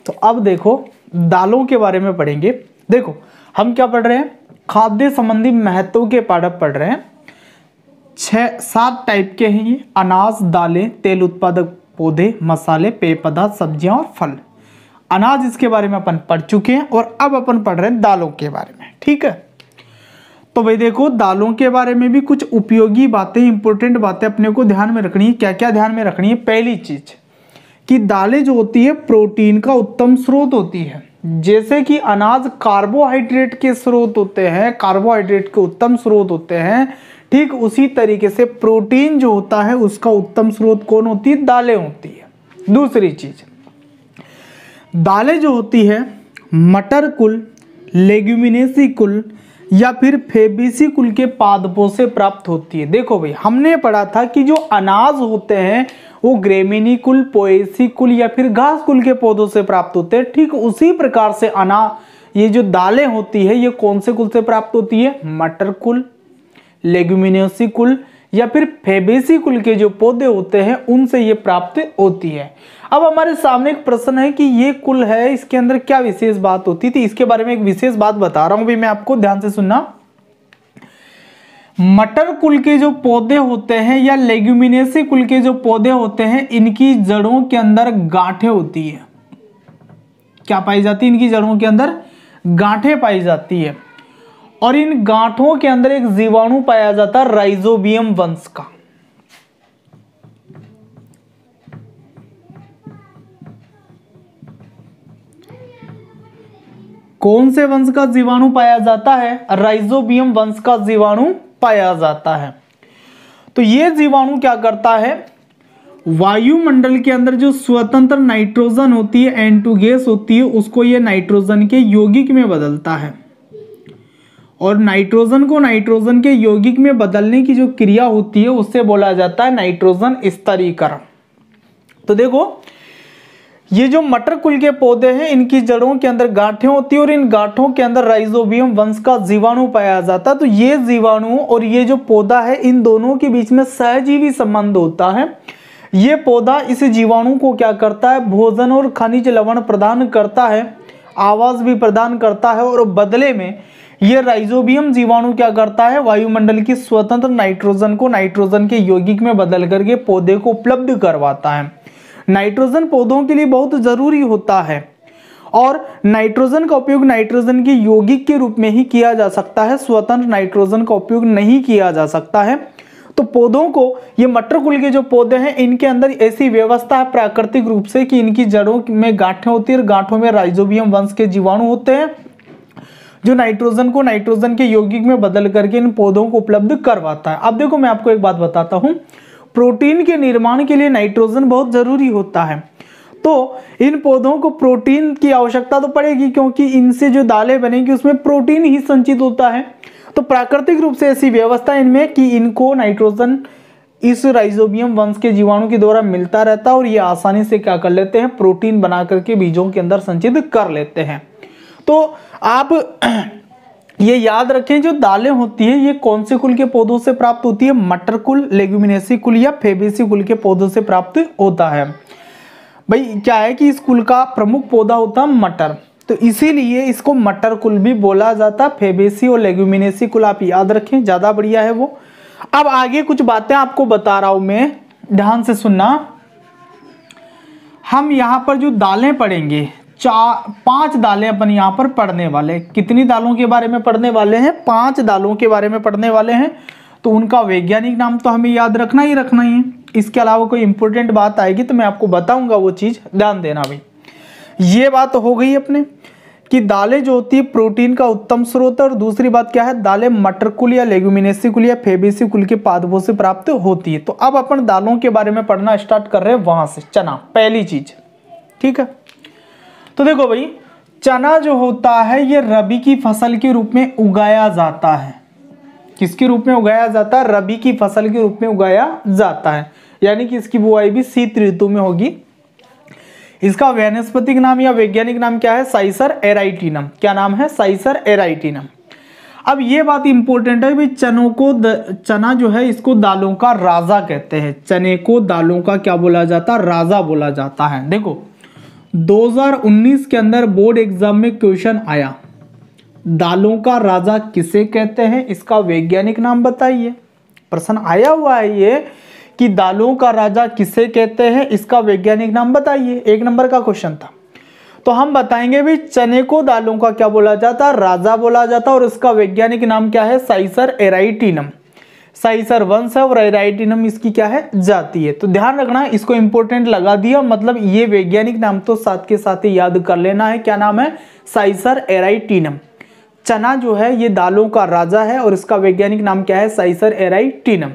तो अब देखो दालों के बारे में पढ़ेंगे। देखो हम क्या पढ़ रहे हैं, खाद्य संबंधी महत्व के पाठक पढ़ रहे हैं। 6-7 टाइप के हैं ये, अनाज, दालें, तेल उत्पादक पौधे, मसाले, पेय पदार्थ, सब्जियां और फल। अनाज इसके बारे में अपन पढ़ चुके हैं और अब अपन पढ़ रहे हैं दालों के बारे में, ठीक है। तो भाई देखो दालों के बारे में भी कुछ उपयोगी बातें, इंपॉर्टेंट बातें अपने को ध्यान में रखनी है। क्या क्या ध्यान में रखनी है, पहली चीज कि दालें जो होती है प्रोटीन का उत्तम स्रोत होती है। जैसे कि अनाज कार्बोहाइड्रेट के स्रोत होते हैं, कार्बोहाइड्रेट के उत्तम स्रोत होते हैं, ठीक उसी तरीके से प्रोटीन जो होता है उसका उत्तम स्रोत कौन होती है? दालें होती है। दूसरी चीज, दालें जो होती है मटर कुल, लेग्यूमिनेसी कुल या फिर फेबेसी कुल के पादपों से प्राप्त होती है। देखो भाई, हमने पढ़ा था कि जो अनाज होते हैं वो ग्रेमिनी कुल, पोएसी कुल या फिर घास कुल के पौधों से प्राप्त होते हैं। ठीक उसी प्रकार से ये जो दालें होती है ये कौन से कुल से प्राप्त होती है? मटर कुल, लेग्यूमिनेसी कुल या फिर फेबेसी कुल के जो पौधे होते हैं उनसे ये प्राप्त होती है। अब हमारे सामने एक प्रश्न है कि ये कुल है, इसके अंदर क्या विशेष बात होती थी? इसके बारे में एक विशेष बात बता रहा हूं भी मैं आपको, ध्यान से सुनना। मटर कुल के जो पौधे होते हैं या लेग्यूमिनेसी कुल के जो पौधे होते हैं इनकी जड़ों के अंदर गांठें होती है। क्या पाई जाती है? इनकी जड़ों के अंदर गांठें पाई जाती है और इन गांठों के अंदर एक जीवाणु पाया जाता है राइजोबियम वंश का। कौन से वंश का जीवाणु पाया जाता है? राइजोबियम वंश का जीवाणु पाया जाता है। तो ये जीवाणु क्या करता है? वायुमंडल के अंदर जो स्वतंत्र नाइट्रोजन होती है, N2 गैस होती है, उसको ये नाइट्रोजन के यौगिक में बदलता है और नाइट्रोजन को नाइट्रोजन के यौगिक में बदलने की जो क्रिया होती है उससे बोला जाता है नाइट्रोजन स्तरीकरण। तो देखो, ये जो मटर कुल के पौधे हैं इनकी जड़ों के अंदर गांठें होती है और इन गांठों के अंदर राइजोबियम वंश का जीवाणु पाया जाता है। तो ये जीवाणु और ये जो पौधा है इन दोनों के बीच में सहजीवी संबंध होता है। ये पौधा इस जीवाणु को क्या करता है? भोजन और खनिज लवण प्रदान करता है, आवास भी प्रदान करता है और बदले में ये राइजोबियम जीवाणु क्या करता है? वायुमंडल की स्वतंत्र नाइट्रोजन को नाइट्रोजन के यौगिक में बदल करके पौधे को उपलब्ध करवाता है। नाइट्रोजन पौधों के लिए बहुत जरूरी होता है और नाइट्रोजन का उपयोग नाइट्रोजन के यौगिक के रूप में ही किया जा सकता है, स्वतंत्र नाइट्रोजन का उपयोग नहीं किया जा सकता है। तो पौधों को, ये मटर कुल के जो पौधे हैं इनके अंदर ऐसी व्यवस्था है प्राकृतिक रूप से कि इनकी जड़ों में गांठें होती है और गांठों में राइजोबियम वंश के जीवाणु होते हैं जो नाइट्रोजन को नाइट्रोजन के यौगिक में बदल करके इन पौधों को उपलब्ध करवाता है। अब देखो, मैं आपको एक बात बताता हूं, प्रोटीन के निर्माण के लिए नाइट्रोजन बहुत जरूरी होता है। तो इन पौधों को प्रोटीन की आवश्यकता तो पड़ेगी क्योंकि इनसे जो दालें बनेगी उसमें प्रोटीन ही संचित होता है। तो प्राकृतिक रूप से ऐसी व्यवस्था इनमें कि इनको नाइट्रोजन इस राइजोबियम वंश के जीवाणु के द्वारा मिलता रहता है और ये आसानी से क्या कर लेते हैं? प्रोटीन बना करके बीजों के अंदर संचित कर लेते हैं। तो आप ये याद रखें, जो दालें होती है ये कौन से कुल के पौधों से प्राप्त होती है? मटर कुल, लेग्यूमिनेसी कुल या फेबेसी कुल के पौधों से प्राप्त होता है। भाई क्या है कि इस कुल का प्रमुख पौधा होता है मटर, तो इसीलिए इसको मटर कुल भी बोला जाता है। फेबेसी और लेग्यूमिनेसी कुल आप याद रखें, ज्यादा बढ़िया है वो। अब आगे कुछ बातें आपको बता रहा हूं मैं, ध्यान से सुनना। हम यहां पर जो दालें पढ़ेंगे 5 दालें अपन यहाँ पर पढ़ने वाले। कितनी दालों के बारे में पढ़ने वाले हैं? 5 दालों के बारे में पढ़ने वाले हैं। तो उनका वैज्ञानिक नाम तो हमें याद रखना ही है। इसके अलावा कोई इंपॉर्टेंट बात आएगी तो मैं आपको बताऊंगा, वो चीज ध्यान देना भाई। ये बात हो गई अपने कि दालें जो होती है प्रोटीन का उत्तम स्रोत है। और दूसरी बात क्या है? दालें मटर कुल या लेग्यूमिनेसी कुल या फेबेसी कुल के पादपों से प्राप्त होती है। तो अब अपन दालों के बारे में पढ़ना स्टार्ट कर रहे हैं वहां से। चना पहली चीज, ठीक है। तो देखो भाई, चना जो होता है ये रबी की फसल के रूप में उगाया जाता है। किसके रूप में उगाया जाता है? रबी की फसल के रूप में उगाया जाता है, यानी कि इसकी बुआई भी शीत ऋतु में होगी। इसका वनस्पतिक नाम या वैज्ञानिक नाम क्या है? साइसर एराइटिनम। क्या नाम है? साइसर एराइटिनम। अब ये बात इंपॉर्टेंट है भाई, चना जो है इसको दालों का राजा कहते हैं। चने को दालों का क्या बोला जाता है? राजा बोला जाता है। देखो 2019 के अंदर बोर्ड एग्जाम में क्वेश्चन आया, दालों का राजा किसे कहते हैं? इसका वैज्ञानिक नाम बताइए। प्रश्न आया हुआ है ये कि दालों का राजा किसे कहते हैं, इसका वैज्ञानिक नाम बताइए। 1 नंबर का क्वेश्चन था। तो हम बताएंगे भी चने को दालों का क्या बोला जाता है? राजा बोला जाता है। और इसका वैज्ञानिक नाम क्या है? साइसर एराइटिनम। साइसर वंश है और एराइटिनम इसकी क्या है, जाति है। तो ध्यान रखना, इसको इंपॉर्टेंट लगा दिया, मतलब ये वैज्ञानिक नाम तो साथ के साथ ही याद कर लेना है। क्या नाम है, साइसर एराइटिनम। चना जो है ये दालों का राजा है और इसका वैज्ञानिक नाम क्या है, साइसर एराइटिनम।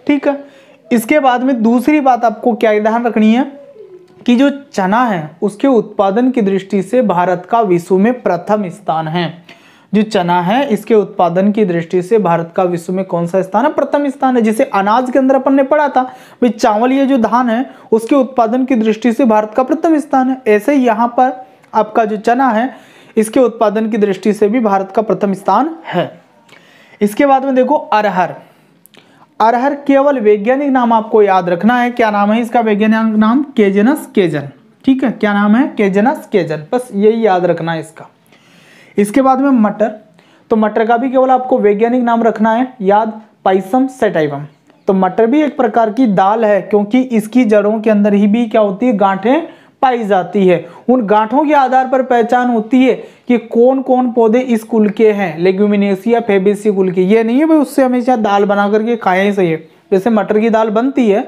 ठीक है, इसके बाद में दूसरी बात आपको क्या ध्यान रखनी है कि जो चना है उसके उत्पादन की दृष्टि से भारत का विश्व में प्रथम स्थान है। जो चना है इसके उत्पादन की दृष्टि से भारत का विश्व में कौन सा स्थान है, प्रथम स्थान है। जिसे अनाज के अंदर अपन ने पढ़ा था भाई, चावल ये जो धान है उसके उत्पादन की दृष्टि से भारत का प्रथम स्थान है, ऐसे ही यहाँ पर आपका जो चना है इसके उत्पादन की दृष्टि से भी भारत का प्रथम स्थान है। इसके बाद में देखो अरहर। अरहर केवल वैज्ञानिक नाम आपको याद रखना है, क्या नाम है इसका वैज्ञानिक नाम, केजनस केजन। ठीक है, क्या नाम है, केजनस केजन, बस यही याद रखना है इसका। इसके बाद में मटर, तो मटर का भी केवल आपको वैज्ञानिक नाम रखना है याद, पाइसम सेटाइवम। तो मटर भी एक प्रकार की दाल है क्योंकि इसकी जड़ों के अंदर ही भी क्या होती है, गांठें पाई जाती है। उन गांठों के आधार पर पहचान होती है कि कौन कौन पौधे इस कुल के हैं, लेग्यूमिनेसी या फेबेसी कुल के। ये नहीं है भाई उससे हमेशा दाल बना करके खाया ही सही है, जैसे मटर की दाल बनती है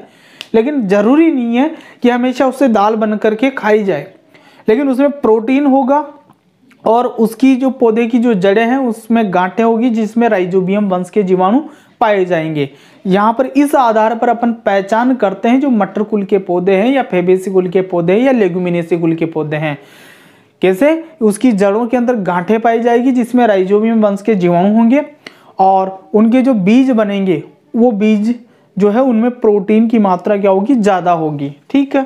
लेकिन जरूरी नहीं है कि हमेशा उससे दाल बन करके खाई जाए, लेकिन उसमें प्रोटीन होगा और उसकी जो पौधे की जो जड़ें हैं उसमें गांठें होगी जिसमें राइजोबियम वंश के जीवाणु पाए जाएंगे। यहाँ पर इस आधार पर अपन पहचान करते हैं जो मटर कुल के पौधे हैं या फेबेसी कुल के पौधे हैं या लेग्यूमिनेसी कुल के पौधे हैं। कैसे, उसकी जड़ों के अंदर गांठें पाई जाएगी जिसमें राइजोबियम वंश के जीवाणु होंगे और उनके जो बीज बनेंगे वो बीज जो है उनमें प्रोटीन की मात्रा क्या होगी, ज्यादा होगी। ठीक है,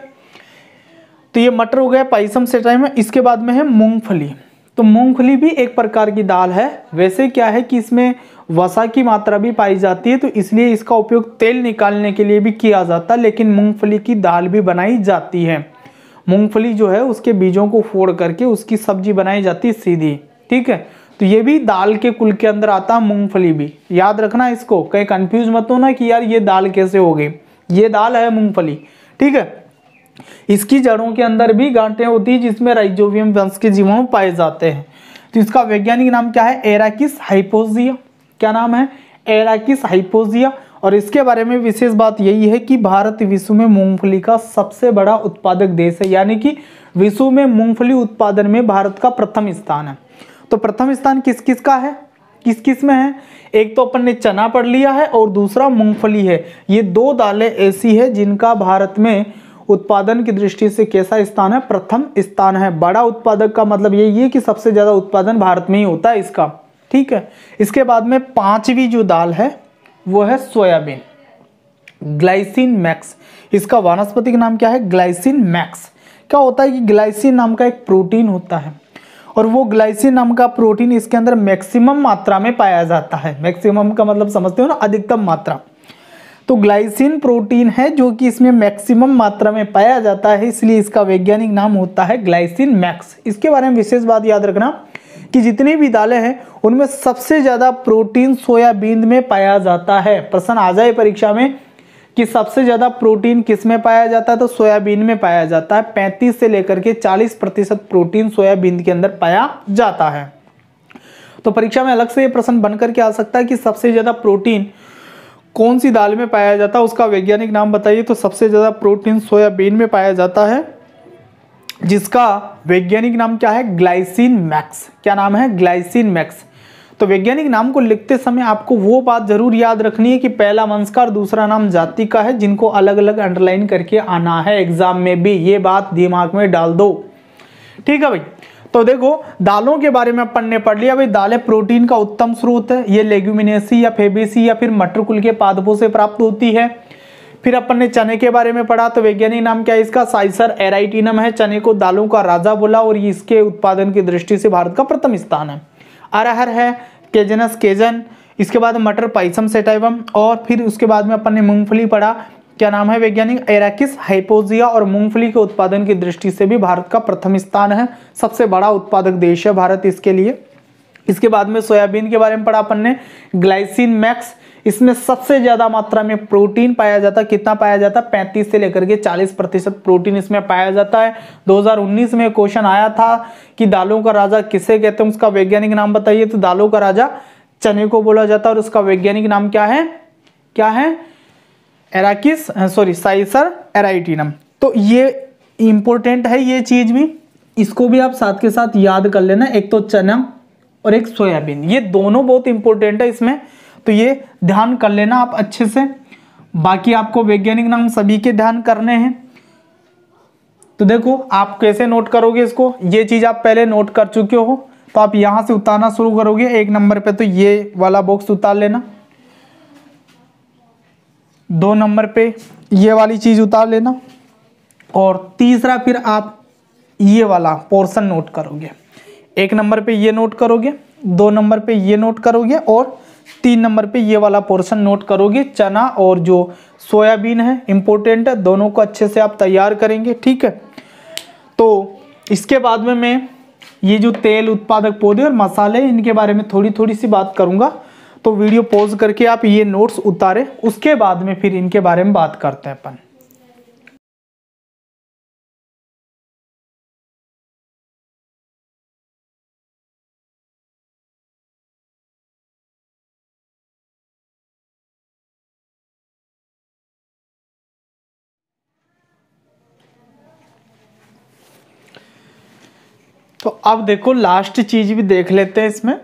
तो ये मटर हो गया, पाइसम सेटाइवम। इसके बाद में है मूंगफली। तो मूंगफली भी एक प्रकार की दाल है। वैसे क्या है कि इसमें वसा की मात्रा भी पाई जाती है तो इसलिए इसका उपयोग तेल निकालने के लिए भी किया जाता है, लेकिन मूंगफली की दाल भी बनाई जाती है। मूंगफली जो है उसके बीजों को फोड़ करके उसकी सब्जी बनाई जाती है सीधी। ठीक है, तो ये भी दाल के कुल के अंदर आता है, मूंगफली भी याद रखना इसको, कहीं कंफ्यूज मत होना कि यार ये दाल कैसे हो गई, ये दाल है मूंगफली। ठीक है, इसकी जड़ों के अंदर भी गांठें होती है जिसमें राइजोबियम वंश के जीवाणु पाए जाते हैं। तो इसका वैज्ञानिक नाम क्या है, एराकिस हाइपोजिया। क्या नाम है, एराकिस हाइपोजिया। और इसके बारे में विशेष बात यही है कि भारत विश्व में मूंगफली का सबसे बड़ा उत्पादक देश है, यानी कि विश्व में मूंगफली उत्पादन में भारत का प्रथम स्थान है। तो प्रथम स्थान किस किस का है, किस किस में है, एक तो अपन ने चना पढ़ लिया है और दूसरा मूंगफली है। ये दो दालें ऐसी है जिनका भारत में उत्पादन की दृष्टि से कैसा स्थान है, प्रथम स्थान है। बड़ा उत्पादक का मतलब यही है कि सबसे ज्यादा उत्पादन भारत में ही होता है इसका। ठीक है, इसके बाद में पांचवी जो दाल है वो है सोयाबीन, ग्लाइसिन मैक्स। इसका वानस्पतिक नाम क्या है, ग्लाइसिन मैक्स। क्या होता है कि ग्लाइसिन नाम का एक प्रोटीन होता है और वो ग्लाइसिन नाम का प्रोटीन इसके अंदर मैक्सिमम मात्रा में पाया जाता है। मैक्सिमम का मतलब समझते हो ना, अधिकतम मात्रा। तो ग्लाइसिन प्रोटीन है जो कि इसमें मैक्सिमम मात्रा में पाया जाता है, इसलिए इसका वैज्ञानिक नाम होता है ग्लाइसिन मैक्स। इसके बारे में विशेष बात याद रखना कि जितनी भी दालें हैं उनमें सबसे ज्यादा प्रोटीन सोयाबीन में पाया जाता है। प्रश्न आ जाए परीक्षा में कि सबसे ज्यादा प्रोटीन किस में पाया जाता है, तो सोयाबीन में पाया जाता है। 35 से लेकर के 40% प्रोटीन सोयाबीन के अंदर पाया जाता है। तो परीक्षा में अलग से ये प्रश्न बनकर के आ सकता है कि सबसे ज्यादा प्रोटीन कौन सी दाल में पाया जाता है, उसका वैज्ञानिक नाम बताइए। तो सबसे ज्यादा प्रोटीन सोयाबीन में पाया जाता है जिसका वैज्ञानिक नाम क्या है, ग्लाइसिन मैक्स। क्या नाम है, ग्लाइसिन मैक्स। तो वैज्ञानिक नाम को लिखते समय आपको वो बात जरूर याद रखनी है कि पहला वंश का और दूसरा नाम जाति का है, जिनको अलग अलग अंडरलाइन करके आना है एग्जाम में भी, ये बात दिमाग में डाल दो। ठीक है भाई, तो देखो दालों के बारे में अपन ने पढ़ लिया भाई, दालें प्रोटीन का उत्तम स्रोत है। ये लेग्यूमिनेसी या फेबेसी या फिर मटर कुल के पादपों से प्राप्त होती है। फिर अपन ने चने के बारे में पढ़ा, तो वैज्ञानिक नाम क्या है इसका, साइसर एराइटिनम है। चने को दालों का राजा बोला और इसके उत्पादन की दृष्टि से भारत का प्रथम स्थान है। अरहर है केजनस केजन। इसके बाद मटर पाइसम सेटाइवम। और फिर उसके बाद में अपन ने मूंगफली पढ़ा, क्या नाम है वैज्ञानिक, एराकिस हाइपोजिया। और मूंगफली के उत्पादन की दृष्टि से भी भारत का प्रथम स्थान है, सबसे बड़ा उत्पादक देश है भारत इसके लिए। इसके बाद में सोयाबीन के बारे में पढ़ा अपन ने, ग्लाइसिन मैक्स। इसमें सबसे ज्यादा मात्रा में प्रोटीन पाया जाता है। कितना पाया जाता है, 35 से लेकर के 40% प्रोटीन इसमें पाया जाता है। 2019 में क्वेश्चन आया था कि दालों का राजा किसे कहते हैं, उसका वैज्ञानिक नाम बताइए। तो दालों का राजा चने को बोला जाता है और उसका वैज्ञानिक नाम क्या है, क्या है, एराकिस सॉरी साइसर एराइटिनम। तो ये इंपॉर्टेंट है ये चीज भी, इसको भी आप साथ के साथ याद कर लेना। एक तो चना और एक सोयाबीन, ये दोनों बहुत इंपॉर्टेंट है इसमें, तो ये ध्यान कर लेना आप अच्छे से। बाकी आपको वैज्ञानिक नाम सभी के ध्यान करने हैं। तो देखो आप कैसे नोट करोगे इसको, ये चीज आप पहले नोट कर चुके हो, तो आप यहां से उतारना शुरू करोगे। 1 नंबर पे तो ये वाला बॉक्स उतार लेना, 2 नंबर पे ये वाली चीज उतार लेना, और तीसरा फिर आप ये वाला पोर्शन नोट करोगे। 1 नंबर पे ये नोट करोगे, 2 नंबर पे ये नोट करोगे, और 3 नंबर पे ये वाला पोर्शन नोट करोगे। चना और जो सोयाबीन है इंपॉर्टेंट है, दोनों को अच्छे से आप तैयार करेंगे, ठीक है। तो इसके बाद में मैं ये जो तेल उत्पादक पौधे और मसाले, इनके बारे में थोड़ी थोड़ी सी बात करूंगा। तो वीडियो पॉज करके आप ये नोट्स उतारे, उसके बाद में फिर इनके बारे में बात करते हैं अपन। तो अब देखो लास्ट चीज भी देख लेते हैं इसमें,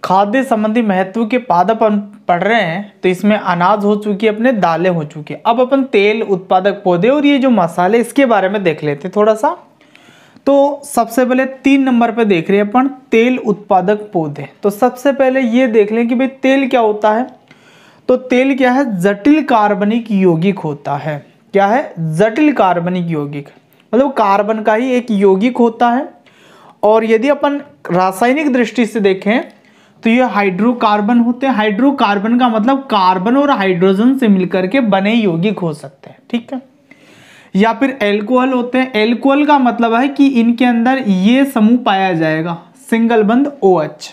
खाद्य संबंधी महत्व के पाद अपन पढ़ रहे हैं। तो इसमें अनाज हो चुकी है, अपने दालें हो चुकी है। अब अपन तेल उत्पादक पौधे और ये जो मसाले, इसके बारे में देख लेते हैं थोड़ा सा। तो सबसे पहले 3 नंबर पे देख रहे हैं अपन तेल उत्पादक पौधे। तो सबसे पहले ये देख लें कि भाई तेल क्या होता है। तो तेल क्या है, जटिल कार्बनिक यौगिक होता है। क्या है, जटिल कार्बनिक यौगिक, मतलब कार्बन का ही एक यौगिक होता है। और यदि अपन रासायनिक दृष्टि से देखें तो ये हाइड्रोकार्बन होते हैं। हाइड्रोकार्बन का मतलब कार्बन और हाइड्रोजन से मिलकर के बने यौगिक हो सकते हैं, ठीक है। या फिर एल्कोहल होते हैं। एल्कोहल का मतलब है कि इनके अंदर ये समूह पाया जाएगा, सिंगल बंध OH।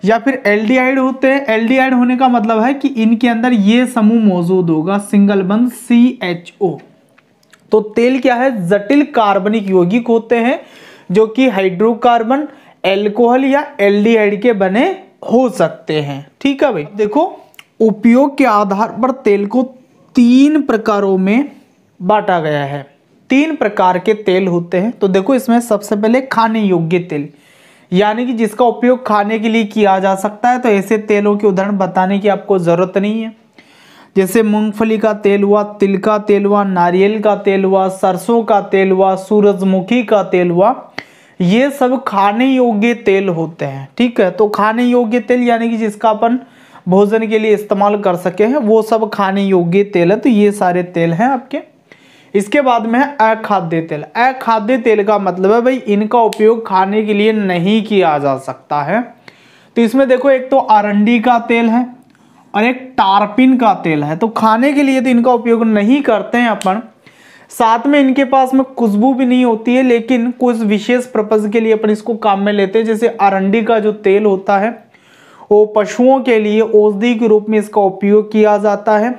या फिर एल्डिहाइड होते हैं। एल्डिहाइड होने का मतलब है कि इनके अंदर ये समूह मौजूद होगा, सिंगल बंध CHO। तो तेल क्या है, जटिल कार्बनिक यौगिक होते हैं जो कि हाइड्रोकार्बन, एल्कोहल या एल्डिहाइड के बने हो सकते हैं, ठीक है भाई। देखो उपयोग के आधार पर तेल को 3 प्रकारों में बांटा गया है। 3 प्रकार के तेल होते हैं। तो देखो इसमें सबसे पहले खाने योग्य तेल, यानी कि जिसका उपयोग खाने के लिए किया जा सकता है। तो ऐसे तेलों के उदाहरण बताने की आपको जरूरत नहीं है, जैसे मूंगफली का तेल हुआ, तिल का तेल हुआ, नारियल का तेल हुआ, सरसों का तेल हुआ, सूरजमुखी का तेल हुआ। ये सब खाने योग्य तेल होते हैं, ठीक है। तो खाने योग्य तेल यानी कि जिसका अपन भोजन के लिए इस्तेमाल कर सके हैं, वो सब खाने योग्य तेल है। तो ये सारे तेल हैं आपके। इसके बाद में है अखाद्य तेल। अखाद्य तेल का मतलब है भाई इनका उपयोग खाने के लिए नहीं किया जा सकता है। तो इसमें देखो एक तो अरंडी का तेल है और एक टारपिन का तेल है। तो खाने के लिए तो इनका उपयोग नहीं करते हैं अपन, साथ में इनके पास में खुशबू भी नहीं होती है, लेकिन कुछ विशेष पर्पज के लिए अपन इसको काम में लेते हैं। जैसे अरंडी का जो तेल होता है वो पशुओं के लिए औषधि के रूप में इसका उपयोग किया जाता है,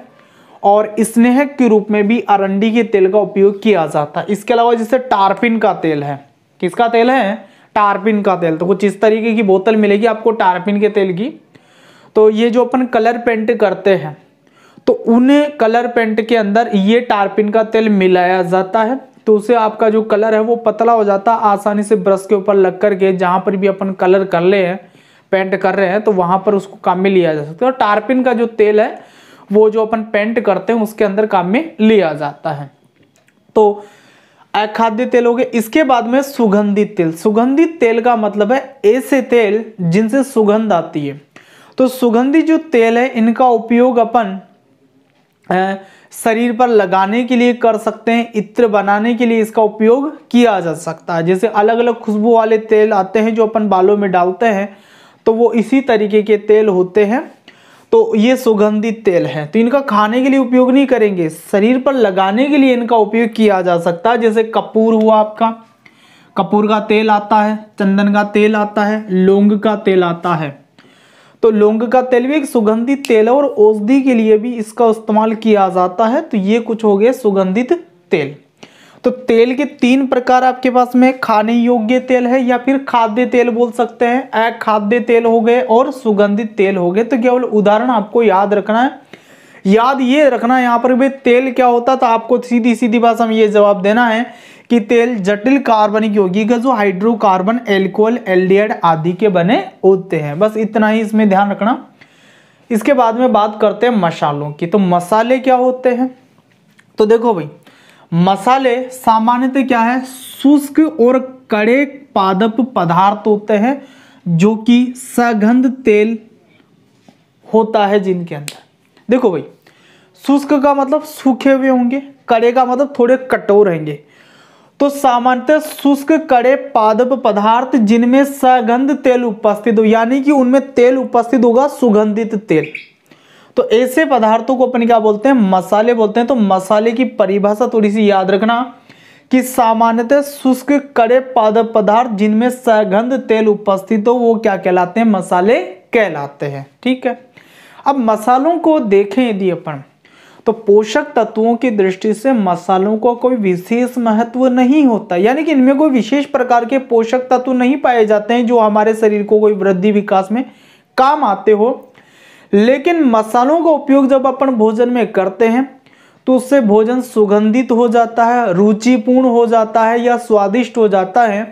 और स्नेहक के रूप में भी अरंडी के तेल का उपयोग किया जाता है। इसके अलावा जैसे टारपिन का तेल है, किसका तेल है, टारपिन का तेल। तो कुछ इस तरीके की बोतल मिलेगी आपको टारपिन के तेल की। तो ये जो अपन कलर पेंट करते हैं, तो उन्हें कलर पेंट के अंदर ये टारपिन का तेल मिलाया जाता है। तो उससे आपका जो कलर है वो पतला हो जाता है, आसानी से ब्रश के ऊपर लग करके जहाँ पर भी अपन कलर कर ले हैं, पेंट कर रहे हैं, तो वहाँ पर उसको काम में लिया जा सकता है। और टारपिन का जो तेल है वो जो अपन पेंट करते हैं उसके अंदर काम में लिया जाता है। तो अखाद्य तेल हो गए। इसके बाद में सुगंधित तेल। सुगंधित तेल का मतलब है ऐसे तेल जिनसे सुगंध आती है। तो सुगंधित जो तेल है इनका उपयोग अपन शरीर पर लगाने के लिए कर सकते हैं, इत्र बनाने के लिए इसका उपयोग किया जा सकता है। जैसे अलग अलग खुशबू वाले तेल आते हैं जो अपन बालों में डालते हैं, तो वो इसी तरीके के तेल होते हैं। तो ये सुगंधित तेल है। तो इनका खाने के लिए उपयोग नहीं करेंगे, शरीर पर लगाने के लिए इनका उपयोग किया जा सकता है। जैसे कपूर हुआ आपका, कपूर का तेल आता है, चंदन का तेल आता है, लौंग का तेल आता है। तो लौंग का तेल भी एक सुगंधित तेल है और औषधि के लिए भी इसका इस्तेमाल किया जाता है। तो ये कुछ हो गए सुगंधित तेल। तो तेल के 3 प्रकार आपके पास में, खाने योग्य तेल है या फिर खाद्य तेल बोल सकते हैं, अखाद्य तेल हो गए और सुगंधित तेल हो गए। तो केवल उदाहरण आपको याद रखना है, याद ये रखना है यहाँ पर भाई तेल क्या होता है, तो आपको सीधी सीधी भाषा में ये जवाब देना है कि तेल जटिल कार्बनिक यौगिक जो हाइड्रोकार्बन, एल्कोहल, एल्डिहाइड आदि के बने होते हैं। बस इतना ही इसमें ध्यान रखना। इसके बाद में बात करते हैं मसालों की। तो मसाले क्या होते हैं, तो देखो भाई मसाले सामान्यतः क्या है, शुष्क और कड़े पादप पदार्थ होते हैं जो कि सघन तेल होता है जिनके अंदर। देखो भाई शुष्क का मतलब सूखे हुए होंगे, कड़े का मतलब थोड़े कठोर रहेंगे। तो सामान्यतः शुष्क कड़े पादप पदार्थ जिनमें सगंध तेल उपस्थित हो, यानी कि उनमें तेल उपस्थित होगा सुगंधित तेल, तो ऐसे पदार्थों को अपन क्या बोलते हैं, मसाले बोलते हैं। तो मसाले की परिभाषा थोड़ी सी याद रखना कि सामान्यतः शुष्क कड़े पादप पदार्थ जिनमें सगंध तेल उपस्थित हो वो क्या कहलाते हैं, मसाले कहलाते हैं। ठीक है, अब मसालों को देखें यदि अपन, तो पोषक तत्वों की दृष्टि से मसालों को कोई विशेष महत्व नहीं होता, यानी कि इनमें कोई विशेष प्रकार के पोषक तत्व नहीं पाए जाते हैं जो हमारे शरीर को कोई वृद्धि विकास में काम आते हो। लेकिन मसालों का उपयोग जब अपन भोजन में करते हैं तो उससे भोजन सुगंधित हो जाता है, रुचिपूर्ण हो जाता है या स्वादिष्ट हो जाता है।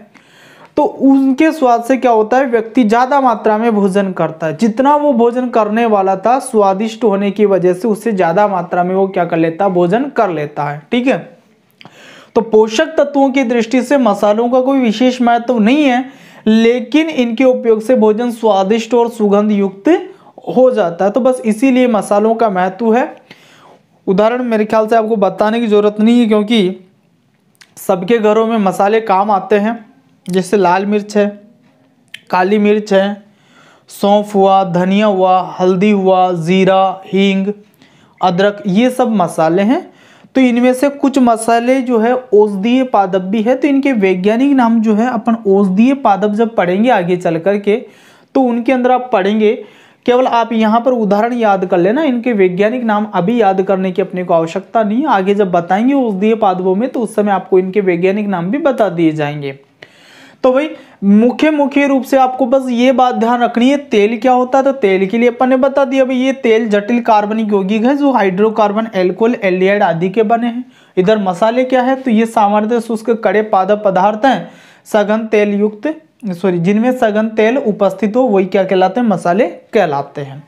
तो उनके स्वाद से क्या होता है, व्यक्ति ज्यादा मात्रा में भोजन करता है। जितना वो भोजन करने वाला था स्वादिष्ट होने की वजह से उससे ज्यादा मात्रा में वो क्या कर लेता है, भोजन कर लेता है। ठीक है, तो पोषक तत्वों की दृष्टि से मसालों का कोई विशेष महत्व नहीं है, लेकिन इनके उपयोग से भोजन स्वादिष्ट और सुगंध युक्त हो जाता है। तो बस इसीलिए मसालों का महत्व है। उदाहरण मेरे ख्याल से आपको बताने की जरूरत नहीं है, क्योंकि सबके घरों में मसाले काम आते हैं। जैसे लाल मिर्च है, काली मिर्च है, सौंफ हुआ, धनिया हुआ, हल्दी हुआ, जीरा, हींग, अदरक, ये सब मसाले हैं। तो इनमें से कुछ मसाले जो है औषधीय पादप भी है। तो इनके वैज्ञानिक नाम जो है अपन औषधीय पादप जब पढ़ेंगे आगे चल करके, तो उनके अंदर आप पढ़ेंगे। केवल आप यहाँ पर उदाहरण याद कर लेना, इनके वैज्ञानिक नाम अभी याद करने की अपने को आवश्यकता नहीं है। आगे जब बताएंगे औषधीय पादपों में तो उस समय आपको इनके वैज्ञानिक नाम भी बता दिए जाएंगे। तो भाई मुख्य रूप से आपको बस ये बात ध्यान रखनी है, तेल क्या होता है। तो तेल के लिए अपन ने बता दिया भाई ये तेल जटिल कार्बनिक यौगिक है जो हाइड्रोकार्बन, एल्कोहल, एल्डिहाइड आदि के बने हैं। इधर मसाले क्या है, तो ये सामान्यतः शुष्क कड़े पादप पदार्थ हैं सघन तेल युक्त, जिनमें सघन तेल उपस्थित हो वही क्या कहलाते हैं, मसाले कहलाते हैं।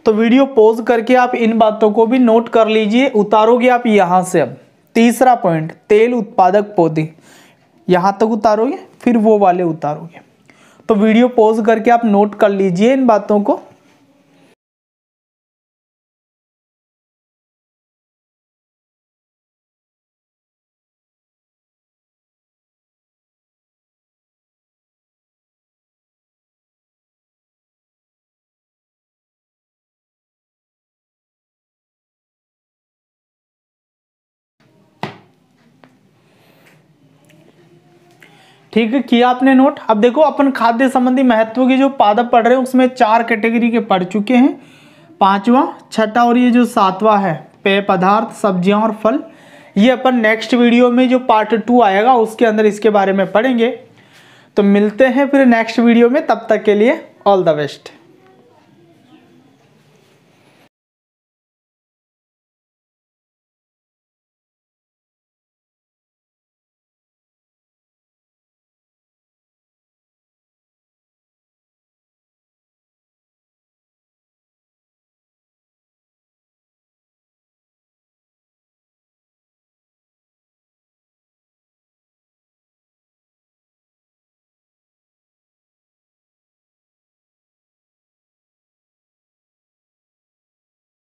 तो वीडियो पॉज करके आप इन बातों को भी नोट कर लीजिए। उतारोगे आप यहां से, अब तीसरा पॉइंट तेल उत्पादक पौधे, यहां तक उतारोगे फिर वो वाले उतारोगे। तो वीडियो पॉज करके आप नोट कर लीजिए इन बातों को। ठीक है, किया आपने नोट। अब देखो अपन खाद्य संबंधी महत्व के जो पादप पढ़ रहे हैं उसमें 4 कैटेगरी के पढ़ चुके हैं, 5वां, 6ठा और ये जो 7वां है पेय पदार्थ, सब्जियां और फल। ये अपन नेक्स्ट वीडियो में जो पार्ट 2 आएगा उसके अंदर इसके बारे में पढ़ेंगे। तो मिलते हैं फिर नेक्स्ट वीडियो में, तब तक के लिए ऑल द बेस्ट।